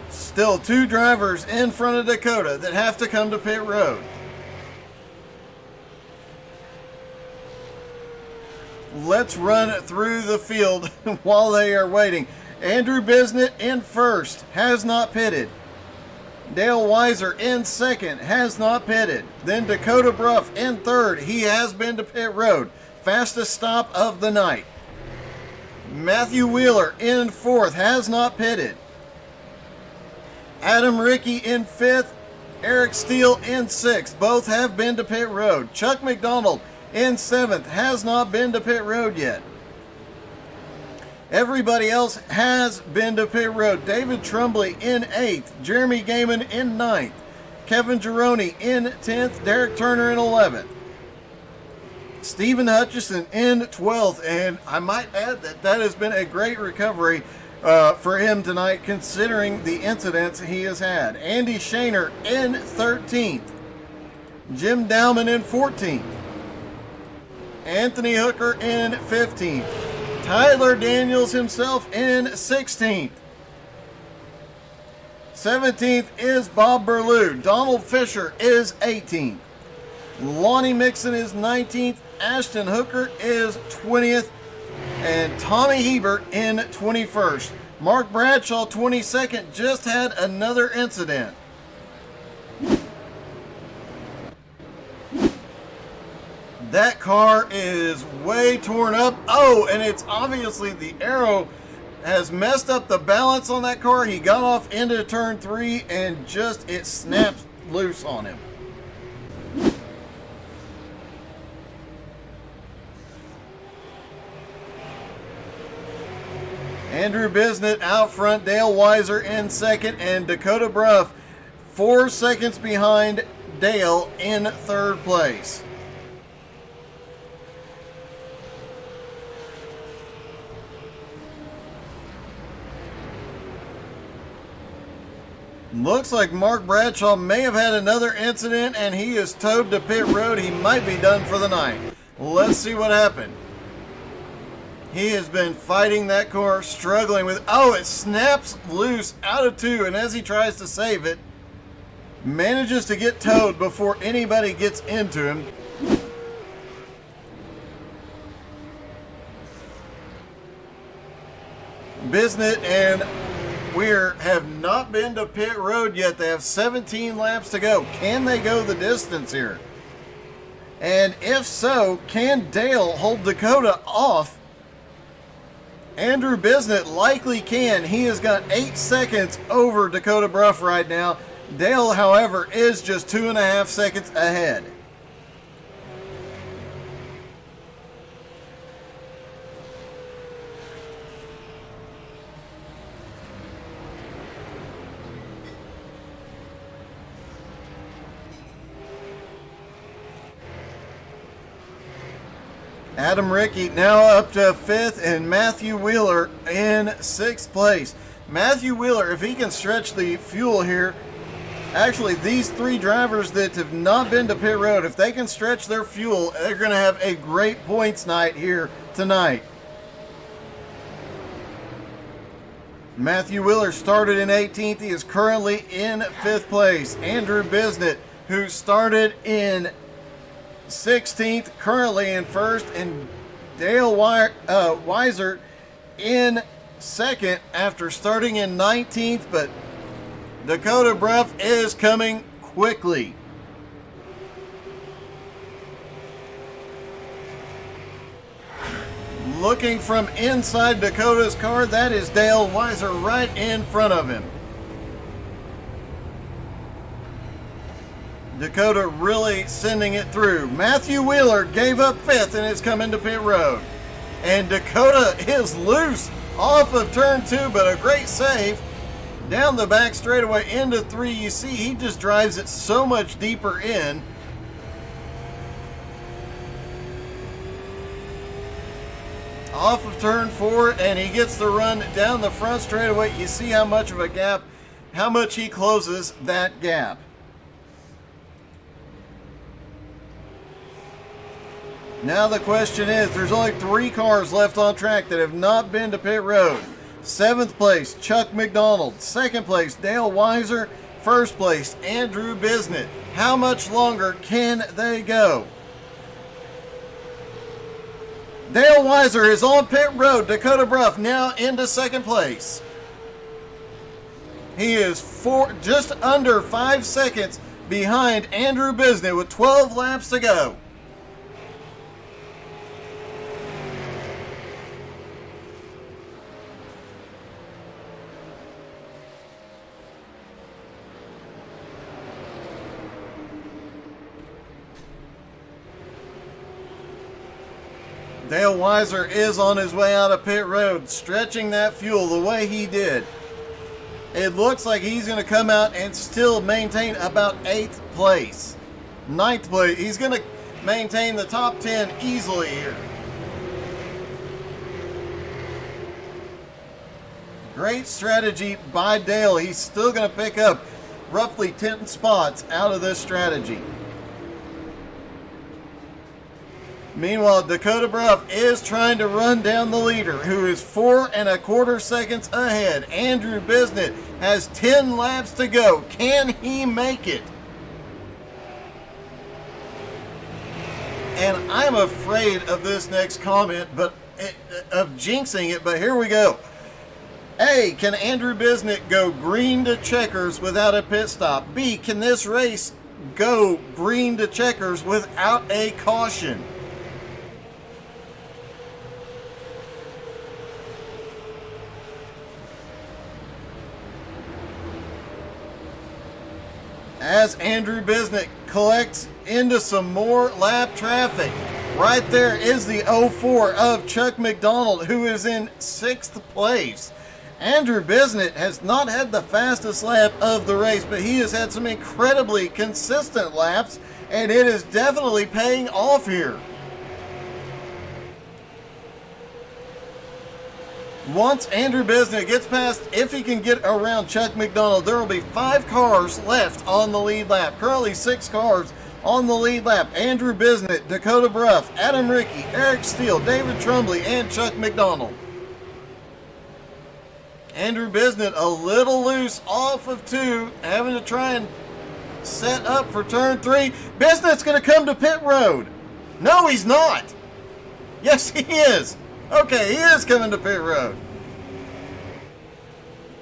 Still 2 drivers in front of Dakota that have to come to pit road. Let's run through the field while they are waiting. Andrew Bisnett in 1st, has not pitted. Dale Weiser in 2nd, has not pitted. Then Dakota Bruff in 3rd. He has been to pit road. Fastest stop of the night. Matthew Wheeler in 4th, has not pitted. Adam Rickey in 5th. Eric Steele in 6th. Both have been to pit road. Chuck McDonald in 7th, has not been to pit road yet. Everybody else has been to pit road. David Trumbley in 8th. Jeremy Gaiman in 9th. Kevin Gironi in 10th. Derek Turner in 11th. Stephen Hutchison in 12th. And I might add that has been a great recovery for him tonight, considering the incidents he has had. Andy Shaner in 13th. Jim Dowman in 14th. Anthony Hooker in 15th. Tyler Daniels himself in 16th. 17th is Bob Berlew. Donald Fisher is 18th. Lonnie Mixon is 19th. Ashton Hooker is 20th. And Tommy Hebert in 21st. Mark Bradshaw, 22nd, just had another incident. That car is way torn up. Oh, and it's obviously the aero has messed up the balance on that car. He got off into turn 3 and just it snapped loose on him. Andrew Bisnett out front, Dale Weiser in second, and Dakota Bruff 4 seconds behind Dale in third place. Looks like Mark Bradshaw may have had another incident and he is towed to pit road. He might be done for the night. Let's see what happened. He has been fighting that car, struggling with... Oh, it snaps loose out of 2, and as he tries to save it, manages to get towed before anybody gets into him. Bisnett and Weir have not been to pit road yet. They have 17 laps to go. Can they go the distance here? And if so, can Dale hold Dakota off? Andrew Bisnett likely can. He has got 8 seconds over Dakota Bruff right now. Dale, however, is just 2.5 seconds ahead. Adam Rickey now up to 5th, and Matthew Wheeler in 6th place. Matthew Wheeler, if he can stretch the fuel here, actually these 3 drivers that have not been to pit road, if they can stretch their fuel, they're going to have a great points night here tonight. Matthew Wheeler started in 18th. He is currently in 5th place. Andrew Bisnett, who started in 16th, currently in 1st, and Dale Weiser in 2nd after starting in 19th, but Dakota Bruff is coming quickly. Looking from inside Dakota's car, that is Dale Weiser right in front of him. Dakota really sending it through. Matthew Wheeler gave up 5th and is coming to pit road. And Dakota is loose off of turn 2, but a great save. Down the back straightaway into 3. You see, he just drives it so much deeper in. Off of turn 4, and he gets the run down the front straightaway. You see how much of a gap, how much he closes that gap. Now the question is, there's only 3 cars left on track that have not been to pit road. 7th place, Chuck McDonald. 2nd place, Dale Weiser. 1st place, Andrew Bisnett. How much longer can they go? Dale Weiser is on pit road. Dakota Bruff now into 2nd place. He is just under 5 seconds behind Andrew Bisnett with 12 laps to go. Dale Weiser is on his way out of pit road, stretching that fuel the way he did. It looks like he's going to come out and still maintain about 8th place. 9th place. He's going to maintain the top 10 easily here. Great strategy by Dale. He's still going to pick up roughly 10 spots out of this strategy. Meanwhile, Dakota Bruff is trying to run down the leader, who is 4.25 seconds ahead. Andrew Bisnet has 10 laps to go. Can he make it? And I'm afraid of this next comment, of jinxing it, but here we go. A, can Andrew Bisnet go green to checkers without a pit stop? B, can this race go green to checkers without a caution? As Andrew Bisnet collects into some more lap traffic. Right there is the 04 of Chuck McDonald, who is in 6th place. Andrew Bisnet has not had the fastest lap of the race, but he has had some incredibly consistent laps, and it is definitely paying off here. Once Andrew Bisnet gets past, if he can get around Chuck McDonald, there will be 5 cars left on the lead lap. Currently 6 cars on the lead lap. Andrew Bisnet, Dakota Bruff, Adam Rickey, Eric Steele, David Trumbley, and Chuck McDonald. Andrew Bisnet a little loose off of 2, having to try and set up for turn 3. Bisnet's going to come to pit road. No, he's not. Yes, he is. Okay, he is coming to pit road.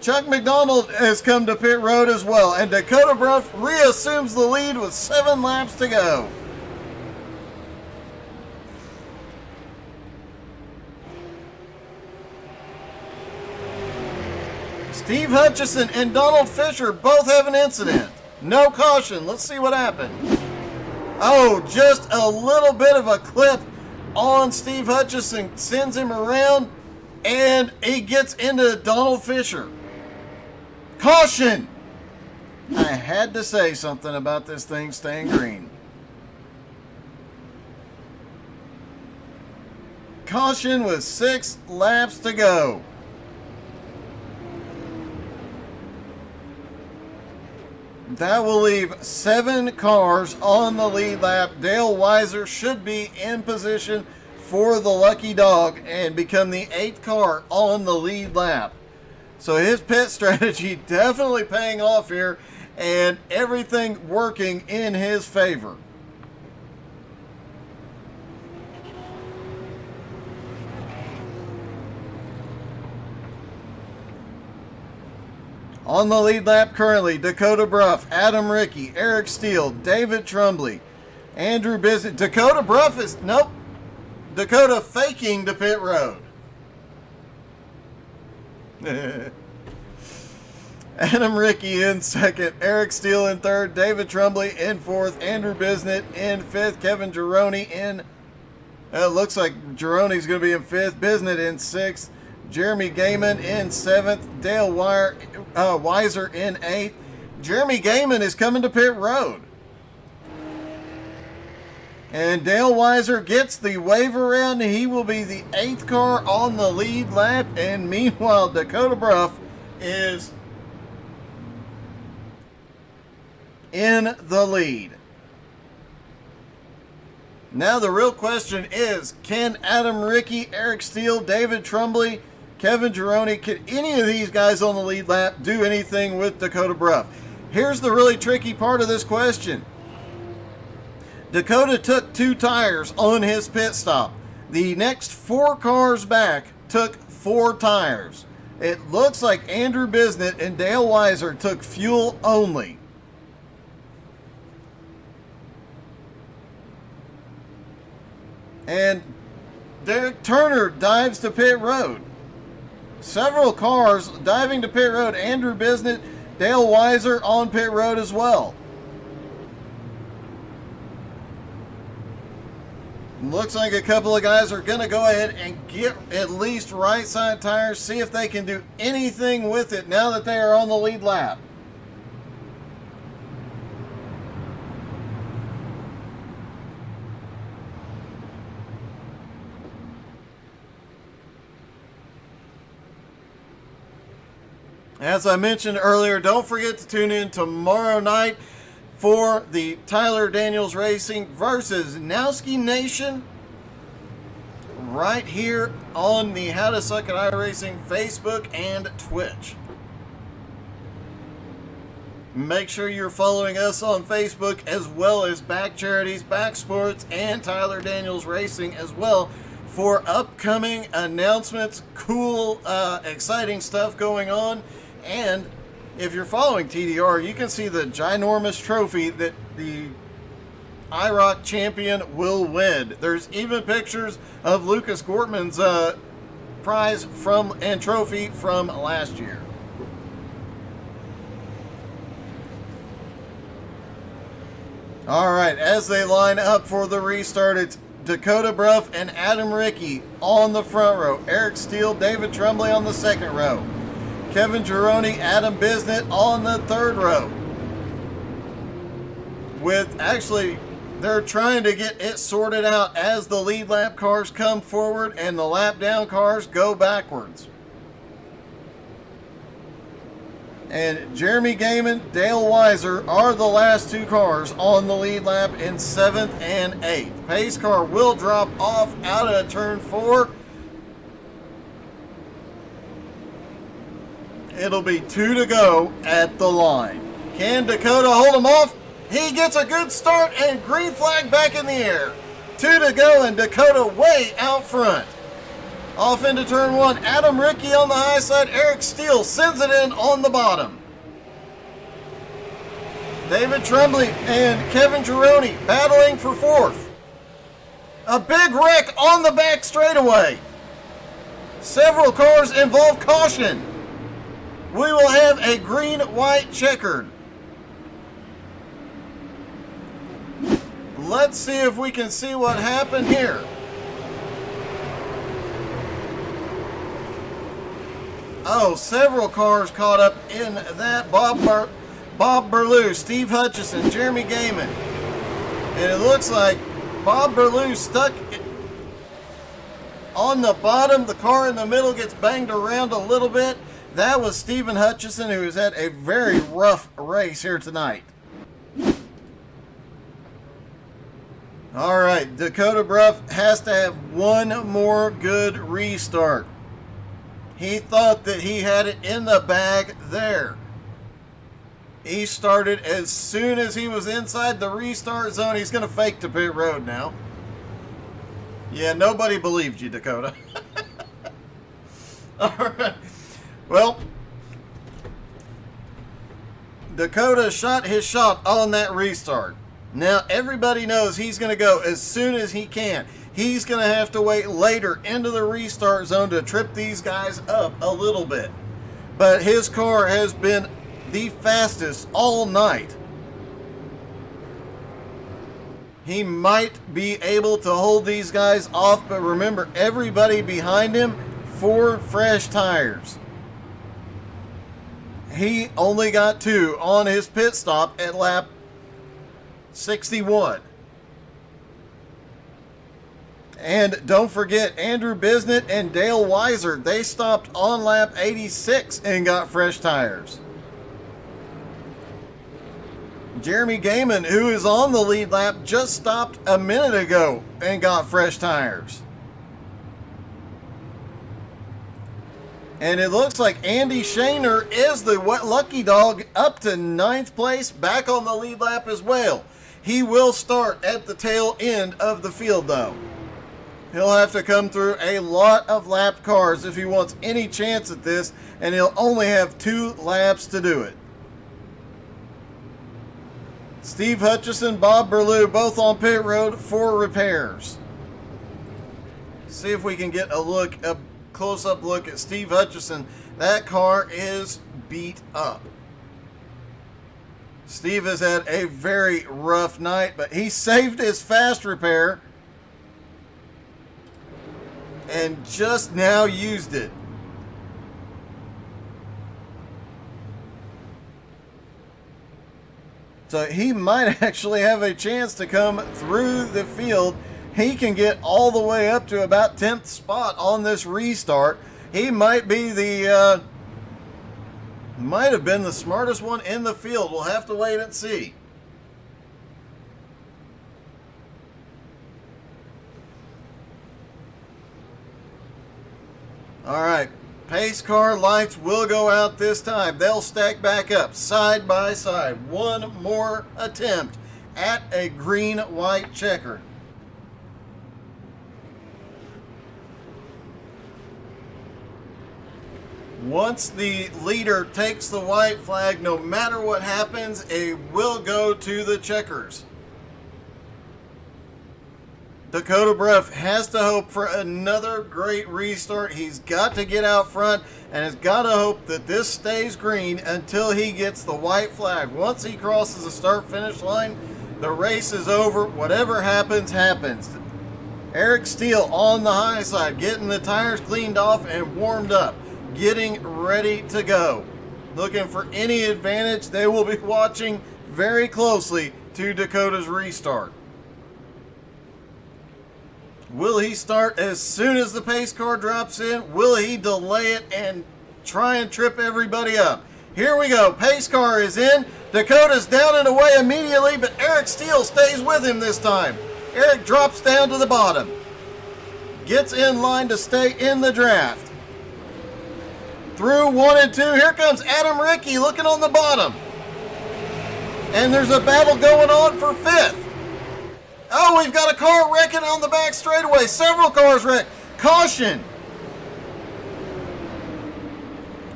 Chuck McDonald has come to pit road as well, and Dakota Bruff reassumes the lead with 7 laps to go. Steve Hutchison and Donald Fisher both have an incident. No caution. Let's see what happened. Oh, just a little bit of a clip on Steve Hutchison, sends him around, and he gets into Donald Fisher. Caution! I had to say something about this thing staying green. Caution with 6 laps to go. That will leave 7 cars on the lead lap. Dale Weiser should be in position for the lucky dog and become the 8th car on the lead lap. So his pit strategy definitely paying off here, and everything working in his favor. On the lead lap currently, Dakota Bruff, Adam Rickey, Eric Steele, David Trumbley, Andrew Bisnet. Dakota Bruff is, nope, Dakota faking to pit road. Adam Rickey in 2nd, Eric Steele in 3rd, David Trumbley in 4th, Andrew Bisnet in 5th, Kevin Gironi in, it looks like Gironi's going to be in 5th, Bisnet in 6th, Jeremy Gaiman in 7th. Dale Weiser in 8th. Jeremy Gaiman is coming to pit road. And Dale Weiser gets the wave around. He will be the 8th car on the lead lap. And meanwhile, Dakota Bruff is in the lead. Now the real question is, can Adam Rickey, Eric Steele, David Trumbley, Kevin Gironi, can any of these guys on the lead lap do anything with Dakota Bruff? Here's the really tricky part of this question. Dakota took 2 tires on his pit stop. The next 4 cars back took 4 tires. It looks like Andrew Bisnet and Dale Weiser took fuel only. And Derek Turner dives to pit road. Several cars diving to pit road. Andrew Bisnet, Dale Weiser on pit road as well. Looks like a couple of guys are going to go ahead and get at least right side tires, see if they can do anything with it now that they are on the lead lap. As I mentioned earlier, don't forget to tune in tomorrow night for the Tyler Daniels Racing versus Nowski Nation right here on the How to Suck at iRacing Facebook and Twitch. Make sure you're following us on Facebook as well as Back Charities, Back Sports, and Tyler Daniels Racing as well for upcoming announcements, cool, exciting stuff going on. And if you're following TDR, you can see the ginormous trophy that the IROC champion will win. There's even pictures of Lucas Gortman's prize from and trophy from last year. All right, as they line up for the restart, it's Dakota Bruff and Adam Rickey on the front row. Eric Steele, David Tremblay on the second row. Kevin Gironi, Adam Bisnett on the third row. They're trying to get it sorted out as the lead lap cars come forward and the lap down cars go backwards. And Jeremy Gaiman, Dale Weiser are the last two cars on the lead lap in 7th and 8th. Pace car will drop off out of turn 4. It'll be 2 to go at the line. Can Dakota hold him off? He gets a good start and green flag back in the air. 2 to go and Dakota way out front. Off into turn 1, Adam Rickey on the high side. Eric Steele sends it in on the bottom. David Tremblay and Kevin Gironi battling for 4th. A big wreck on the back straightaway. Several cars involve caution. We will have a green-white checkered. Let's see if we can see what happened here. Oh, several cars caught up in that. Bob Berlew, Steve Hutchison, Jeremy Gaiman. And it looks like Bob Berlew stuck on the bottom. The car in the middle gets banged around a little bit. That was Stephen Hutchison, who has had a very rough race here tonight. All right, Dakota Bruff has to have one more good restart. He thought that he had it in the bag there. He started as soon as he was inside the restart zone. He's going to fake to pit road now. Yeah, nobody believed you, Dakota. All right. Well, Dakota shot his shot on that restart. Now, everybody knows he's going to go as soon as he can. He's going to have to wait later into the restart zone to trip these guys up a little bit. But his car has been the fastest all night. He might be able to hold these guys off, but remember, everybody behind him, 4 fresh tires. He only got 2 on his pit stop at lap 61. And don't forget, Andrew Bisnett and Dale Weiser, they stopped on lap 86 and got fresh tires. Jeremy Gaiman, who is on the lead lap, just stopped a minute ago and got fresh tires. And it looks like Andy Shaner is the lucky dog up to 9th place, back on the lead lap as well. He will start at the tail end of the field though. He'll have to come through a lot of lapped cars if he wants any chance at this, and he'll only have 2 laps to do it. Steve Hutchison, Bob Berlew, both on pit road for repairs. See if we can get a close-up look at Steve Hutchison. That car is beat up. Steve has had a very rough night, but he saved his fast repair and just now used it. So he might actually have a chance to come through the field. He can get all the way up to about 10th spot on this restart. He might be might have been the smartest one in the field. We'll have to wait and see. All right, pace car lights will go out this time. They'll stack back up side by side. One more attempt at a green-white checker. Once the leader takes the white flag, no matter what happens, it will go to the checkers. Dakota Bruff has to hope for another great restart. He's got to get out front and has got to hope that this stays green until he gets the white flag. Once he crosses the start-finish line, the race is over. Whatever happens, happens. Eric Steele on the high side, getting the tires cleaned off and warmed up, getting ready to go. Looking for any advantage. They will be watching very closely to Dakota's restart. Will he start as soon as the pace car drops in? Will he delay it and try and trip everybody up? Here we go. Pace car is in. Dakota's down and away immediately, but Eric Steele stays with him this time. Eric drops down to the bottom. Gets in line to stay in the draft. Through 1 and 2. Here comes Adam Rickey looking on the bottom. And there's a battle going on for 5th. Oh, we've got a car wrecking on the back straightaway. Several cars wrecked. Caution.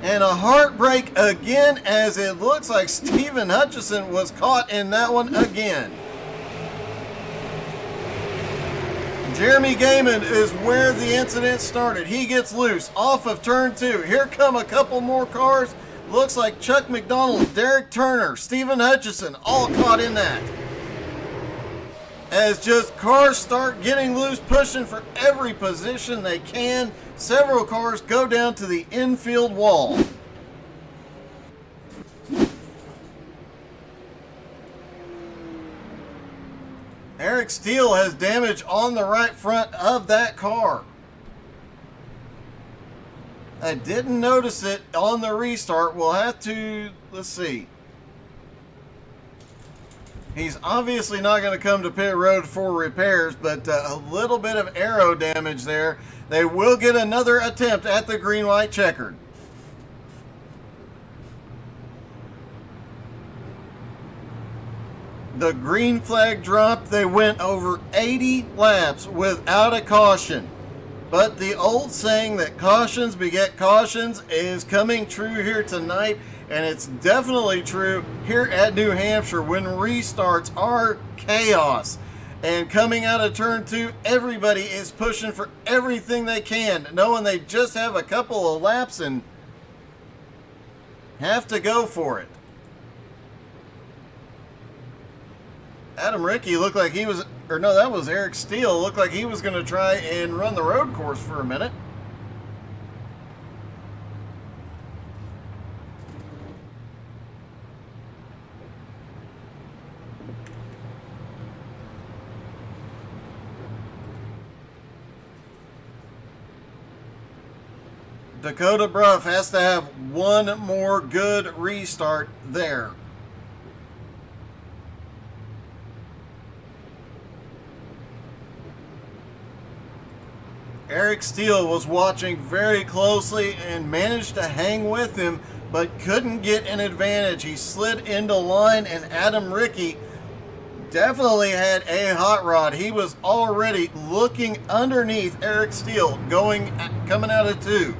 And a heartbreak again, as it looks like Stephen Hutchison was caught in that one again. Jeremy Gaiman is where the incident started. He gets loose off of turn 2. Here come a couple more cars. Looks like Chuck McDonald, Derek Turner, Stephen Hutchison, all caught in that. As just cars start getting loose, pushing for every position they can. Several cars go down to the infield wall. Eric Steele has damage on the right front of that car. I didn't notice it on the restart. We'll have to, let's see. He's obviously not going to come to pit road for repairs, but a little bit of aero damage there. They will get another attempt at the green-white checkered. The green flag dropped. They went over 80 laps without a caution. But the old saying that cautions beget cautions is coming true here tonight. And it's definitely true here at New Hampshire when restarts are chaos. And coming out of turn 2, everybody is pushing for everything they can, knowing they just have a couple of laps and have to go for it. Adam Rickey looked like he was, or no, that was Eric Steele, looked like he was going to try and run the road course for a minute. Dakota Bruff has to have one more good restart there. Eric Steele was watching very closely and managed to hang with him, but couldn't get an advantage. He slid into line, and Adam Rickey definitely had a hot rod. He was already looking underneath Eric Steele coming out of 2.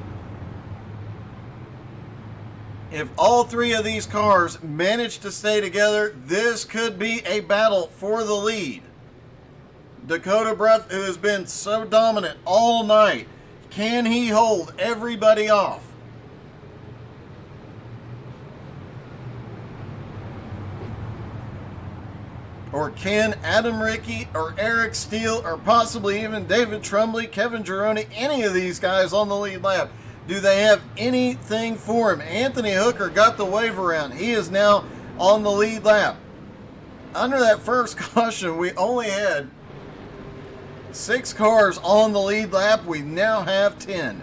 If all 3 of these cars manage to stay together, this could be a battle for the lead. Dakota Bruff, who has been so dominant all night, can he hold everybody off? Or can Adam Rickey or Eric Steele or possibly even David Trumley, Kevin Gironi, any of these guys on the lead lap, do they have anything for him? Anthony Hooker got the wave around. He is now on the lead lap. Under that first caution, we only had 6 cars on the lead lap. We now have 10.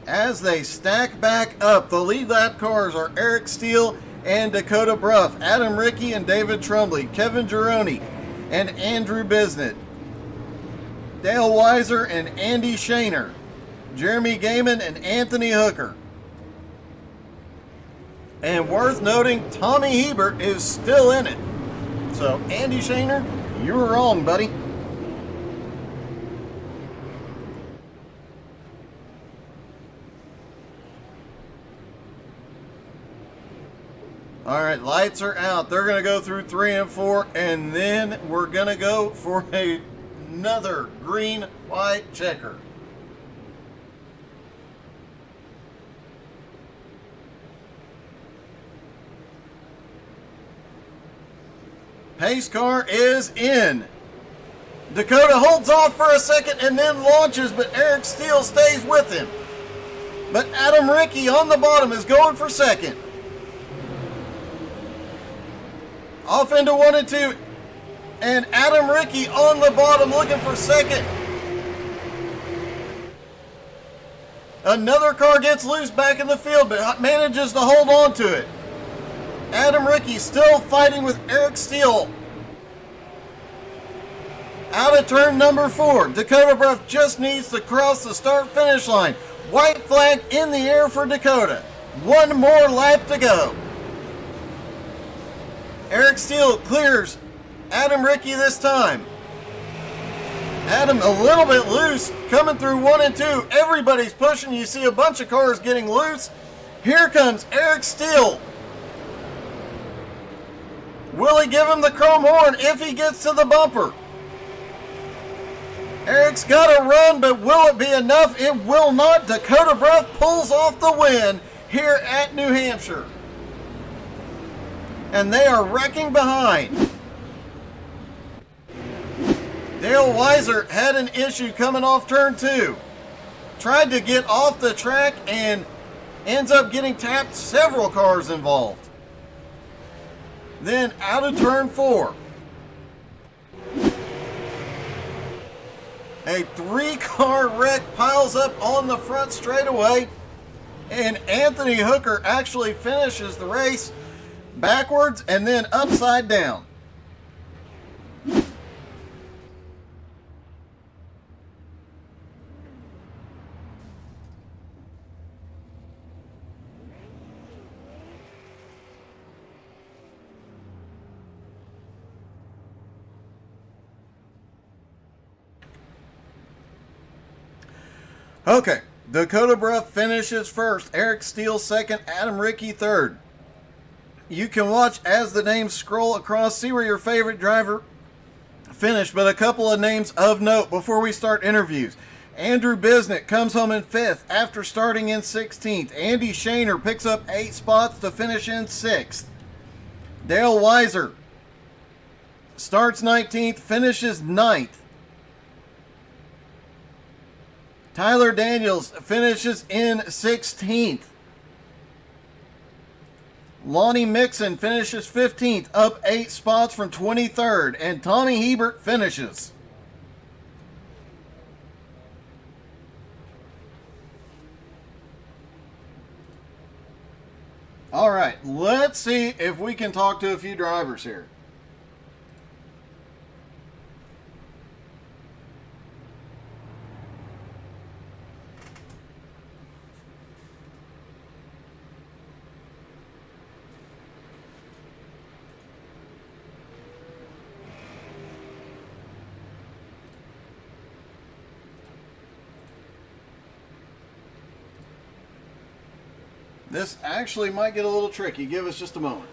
As they stack back up, the lead lap cars are Eric Steele and Dakota Bruff, Adam Rickey and David Trumley, Kevin Gironi and Andrew Bisnett. Dale Weiser and Andy Shaner, Jeremy Gaiman and Anthony Hooker. And worth noting, Tommy Hebert is still in it. So, Andy Shaner, you were wrong, buddy. All right, lights are out. They're going to go through 3 and 4, and then we're going to go for another green-white checker. Pace car is in. Dakota holds off for a second and then launches, but Eric Steele stays with him. But Adam Rickey on the bottom is going for second. Off into 1 and 2, and Adam Rickey on the bottom looking for second. Another car gets loose back in the field, but manages to hold on to it. Adam Rickey still fighting with Eric Steele. Out of turn number 4, Dakota Bruff just needs to cross the start-finish line. White flag in the air for Dakota. 1 more lap to go. Eric Steele clears Adam Rickey this time. Adam a little bit loose, coming through 1 and 2. Everybody's pushing. You see a bunch of cars getting loose. Here comes Eric Steele. Will he give him the chrome horn if he gets to the bumper? Eric's got to run, but will it be enough? It will not. Dakota Bruff pulls off the win here at New Hampshire. And they are wrecking behind. Dale Weiser had an issue coming off turn 2. Tried to get off the track and ends up getting tapped. Several cars involved. Then out of turn 4. A 3-car wreck piles up on the front straightaway. And Anthony Hooker actually finishes the race backwards and then upside down. Okay, Dakota Bruff finishes first, Eric Steele second, Adam Rickey third. You can watch as the names scroll across, see where your favorite driver finished, but a couple of names of note before we start interviews. Andrew Bisnick comes home in 5th after starting in 16th. Andy Shaner picks up 8 spots to finish in 6th. Dale Weiser starts 19th, finishes 9th. Tyler Daniels finishes in 16th. Lonnie Mixon finishes 15th, up 8 spots from 23rd. And Tommy Hebert finishes. All right, let's see if we can talk to a few drivers here. This actually might get a little tricky. Give us just a moment.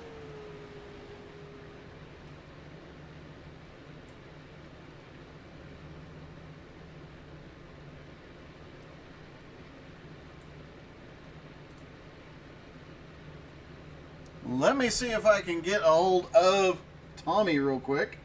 Let me see if I can get a hold of Tommy real quick.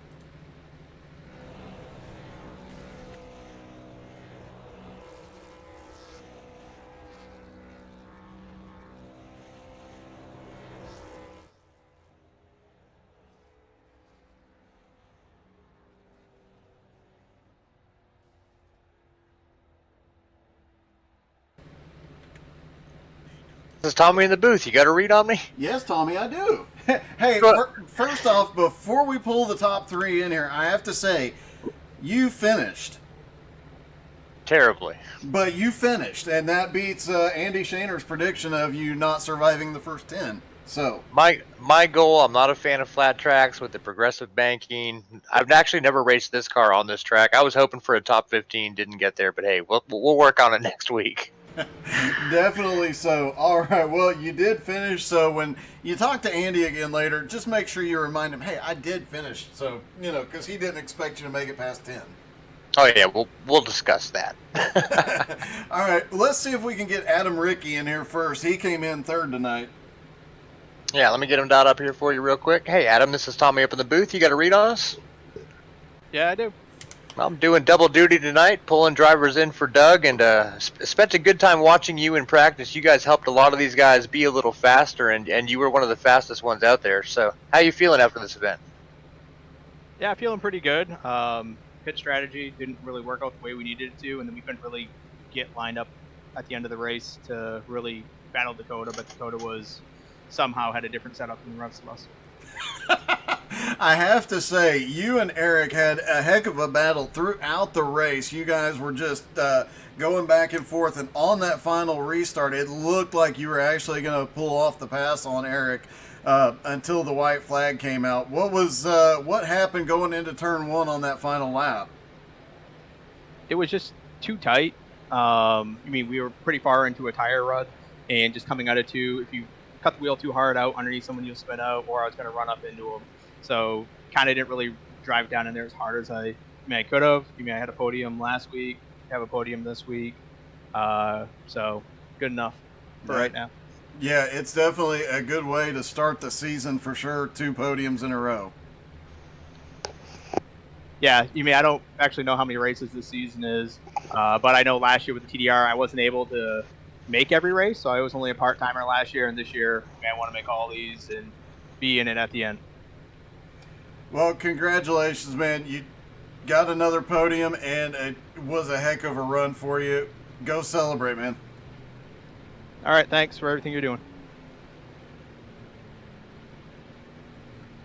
This is Tommy in the booth. You got a read on me? Yes, Tommy, I do. Hey, first off, before we pull the top 3 in here, I have to say, you finished. Terribly. But you finished, and that beats Andy Shaner's prediction of you not surviving the first 10. So My goal, I'm not a fan of flat tracks with the progressive banking. I've actually never raced this car on this track. I was hoping for a top 15, didn't get there, but hey, we'll work on it next week. definitely so. All right, well, you did finish. So when you talk to Andy again later, just make sure you remind him, hey, I did finish. So, because he didn't expect you to make it past 10. Oh yeah, we'll discuss that. All right, let's see if we can get Adam Rickey in here first. He came in third tonight. Yeah, let me get him dialed up here for you real quick. Hey Adam, this is Tommy up in the booth. You got a read on us? Yeah, I do. I'm doing double duty tonight, pulling drivers in for Doug, and spent a good time watching you in practice. You guys helped a lot of these guys be a little faster, and you were one of the fastest ones out there. So how you feeling after this event? Yeah, feeling pretty good. Pit strategy didn't really work out the way we needed it to, and then we couldn't really get lined up at the end of the race to really battle Dakota, but Dakota somehow had a different setup than the rest of us. I have to say, you and Eric had a heck of a battle throughout the race. You guys were just going back and forth, and on that final restart, it looked like you were actually going to pull off the pass on Eric until the white flag came out. What happened going into turn one on that final lap? It was just too tight. We were pretty far into a tire rut, and just coming out of two, if you cut the wheel too hard out underneath someone, you'll spin out, or I was going to run up into them. So kind of didn't really drive down in there as hard as I could have. I had a podium last week, have a podium this week. So good enough for right now. Yeah, it's definitely a good way to start the season for sure. 2 podiums in a row. Yeah, I don't actually know how many races this season is, but I know last year with the TDR I wasn't able to make every race, so I was only a part-timer last year, and this year I want to make all these and be in it at the end. Well, congratulations, man. You got another podium, and it was a heck of a run for you. Go celebrate, man. All right, thanks for everything you're doing.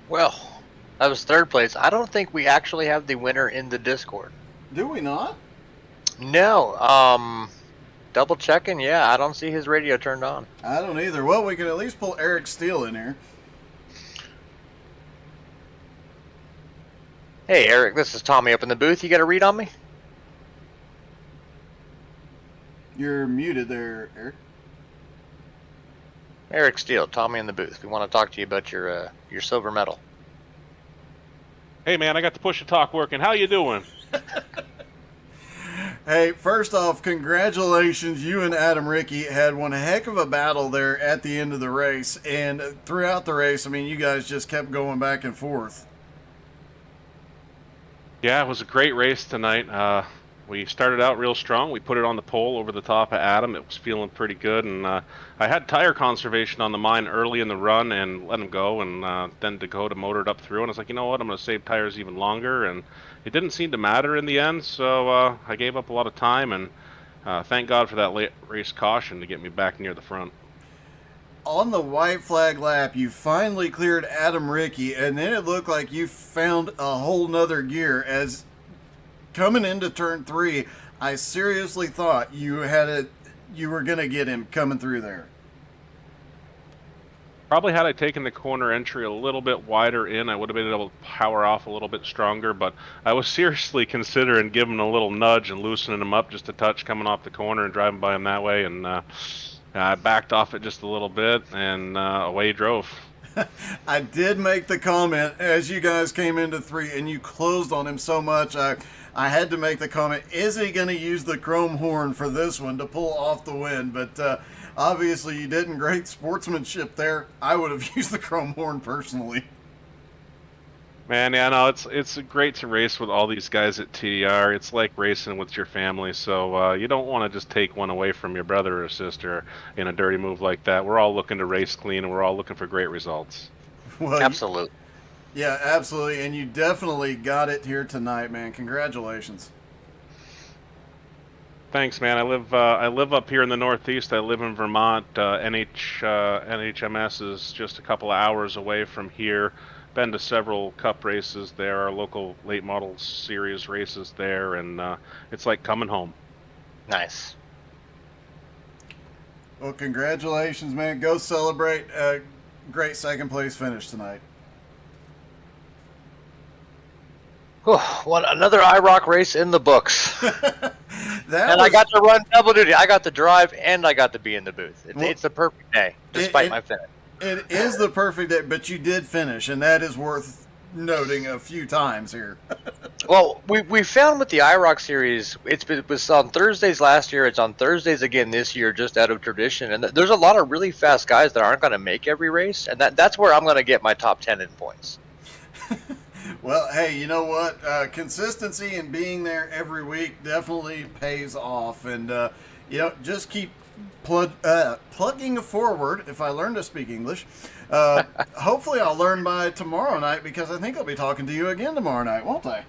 Well, that was third place. I don't think we actually have the winner in the Discord. Do we not? No. Double checking. Yeah, I don't see his radio turned on. I don't either. Well, we can at least pull Eric Steele in here. Hey, Eric, this is Tommy up in the booth. You got a read on me? You're muted there, Eric. Eric Steele, Tommy in the booth. We want to talk to you about your silver medal. Hey, man, I got the push-to-talk working. How you doing? Hey, first off, congratulations. You and Adam Rickey had one heck of a battle there at the end of the race. And throughout the race, you guys just kept going back and forth. Yeah, it was a great race tonight. We started out real strong. We put it on the pole over the top of Adam. It was feeling pretty good. And I had tire conservation on the mine early in the run and let him go. And then Dakota motored up through. And I was like, you know what? I'm going to save tires even longer. And it didn't seem to matter in the end. So I gave up a lot of time. And thank God for that late race caution to get me back near the front. On the white flag lap, you finally cleared Adam Rickey, and then it looked like you found a whole nother gear. As coming into turn 3, I seriously thought you were going to get him coming through there. Probably had I taken the corner entry a little bit wider in, I would have been able to power off a little bit stronger, but I was seriously considering giving him a little nudge and loosening him up just a touch coming off the corner and driving by him that way, and I backed off it just a little bit, and away he drove. I did make the comment as you guys came into 3, and you closed on him so much, I had to make the comment, is he going to use the chrome horn for this one to pull off the win? But obviously you didn't. Great sportsmanship there. I would have used the chrome horn personally. Man, yeah, no, it's great to race with all these guys at TDR. It's like racing with your family, so you don't want to just take one away from your brother or sister in a dirty move like that. We're all looking to race clean, and we're all looking for great results. Well, Absolutely. Yeah, absolutely, and you definitely got it here tonight, man. Congratulations. Thanks, man. I live up here in the Northeast. I live in Vermont. NHMS is just a couple of hours away from here. Been to several cup races there, our local late model series races there, and it's like coming home. Nice. Well, congratulations, man. Go celebrate a great second place finish tonight. Whew, what another IROC race in the books. I got to run double duty. I got to drive and I got to be in the booth. It's the perfect day, despite my finish. It is the perfect day, but you did finish, and that is worth noting a few times here. Well, we found with the IROC series, it was on Thursdays last year. It's on Thursdays again this year, just out of tradition. And there's a lot of really fast guys that aren't going to make every race, and that's where I'm going to get my top 10 in points. Well, hey, you know what? Consistency and being there every week definitely pays off. And, just keep plugging forward. If I learn to speak English, hopefully I'll learn by tomorrow night, because I think I'll be talking to you again tomorrow night, won't I?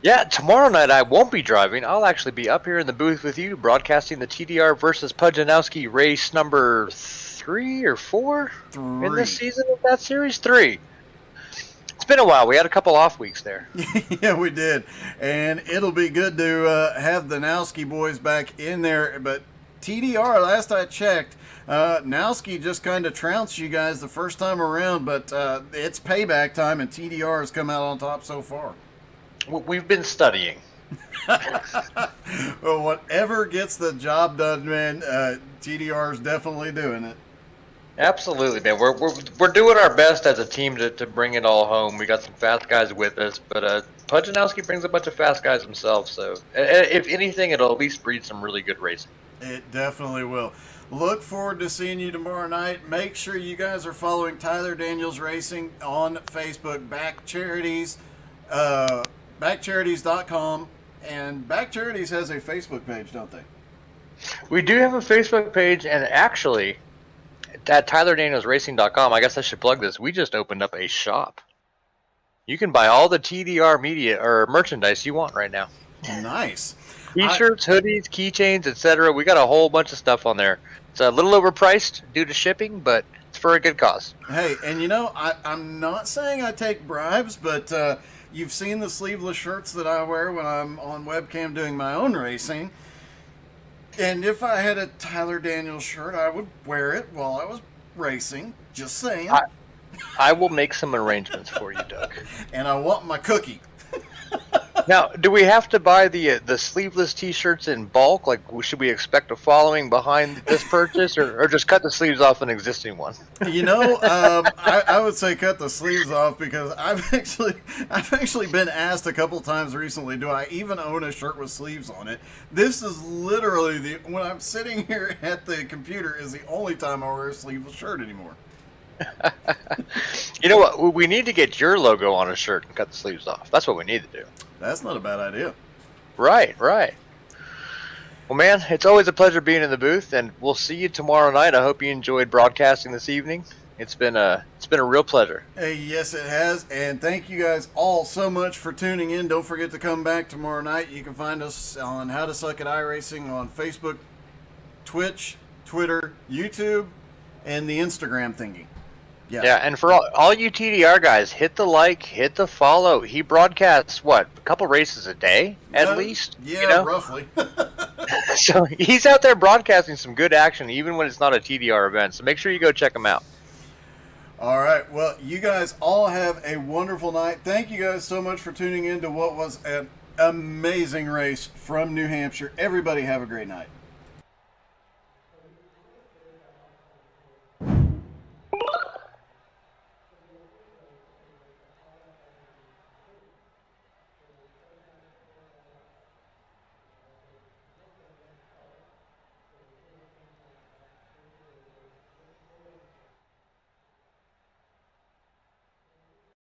Yeah, tomorrow night I won't be driving. I'll actually be up here in the booth with you, broadcasting the TDR versus Pudzianowski race number 3 or 4 in this season of that series. 3. It's been a while. We had a couple off weeks there. Yeah, we did. And it'll be good to have the Nowski boys back in there. But TDR, last I checked, Nowski just kind of trounced you guys the first time around. But it's payback time, and TDR has come out on top so far. We've been studying. Well, whatever gets the job done, man, TDR is definitely doing it. Absolutely, man. We're doing our best as a team to bring it all home. We got some fast guys with us, but Pudzianowski brings a bunch of fast guys himself. So if anything, it'll at least breed some really good racing. It definitely will. Look forward to seeing you tomorrow night. Make sure you guys are following Tyler Daniels Racing on Facebook. Backcharities.com, and Back Charities has a Facebook page, don't they? We do have a Facebook page, and actually, at TylerDanielsRacing.com, I guess I should plug this. We just opened up a shop. You can buy all the TDR media or merchandise you want right now. Nice. T-shirts, hoodies, keychains, etc. We got a whole bunch of stuff on there. It's a little overpriced due to shipping, but it's for a good cause. Hey, and I'm not saying I take bribes, but you've seen the sleeveless shirts that I wear when I'm on webcam doing my own racing. And if I had a Tyler Daniels shirt, I would wear it while I was racing. Just saying. I will make some arrangements for you, Doug. And I want my cookie. Now, do we have to buy the sleeveless T-shirts in bulk? Like, should we expect a following behind this purchase, or just cut the sleeves off an existing one? I would say cut the sleeves off, because I've actually been asked a couple times recently, do I even own a shirt with sleeves on it? This is literally when I'm sitting here at the computer is the only time I wear a sleeveless shirt anymore. You know what? We need to get your logo on a shirt and cut the sleeves off. That's what we need to do. That's not a bad idea. Right. Well, man, it's always a pleasure being in the booth, and we'll see you tomorrow night. I hope you enjoyed broadcasting this evening. It's been a real pleasure. Hey, yes, it has, and thank you guys all so much for tuning in. Don't forget to come back tomorrow night. You can find us on How to Suck at iRacing on Facebook, Twitch, Twitter, YouTube, and the Instagram thingy. Yeah, and for all you TDR guys, hit the like, hit the follow. He broadcasts, a couple races a day at least? Yeah, roughly. So he's out there broadcasting some good action, even when it's not a TDR event. So make sure you go check him out. All right. Well, you guys all have a wonderful night. Thank you guys so much for tuning in to what was an amazing race from New Hampshire. Everybody have a great night.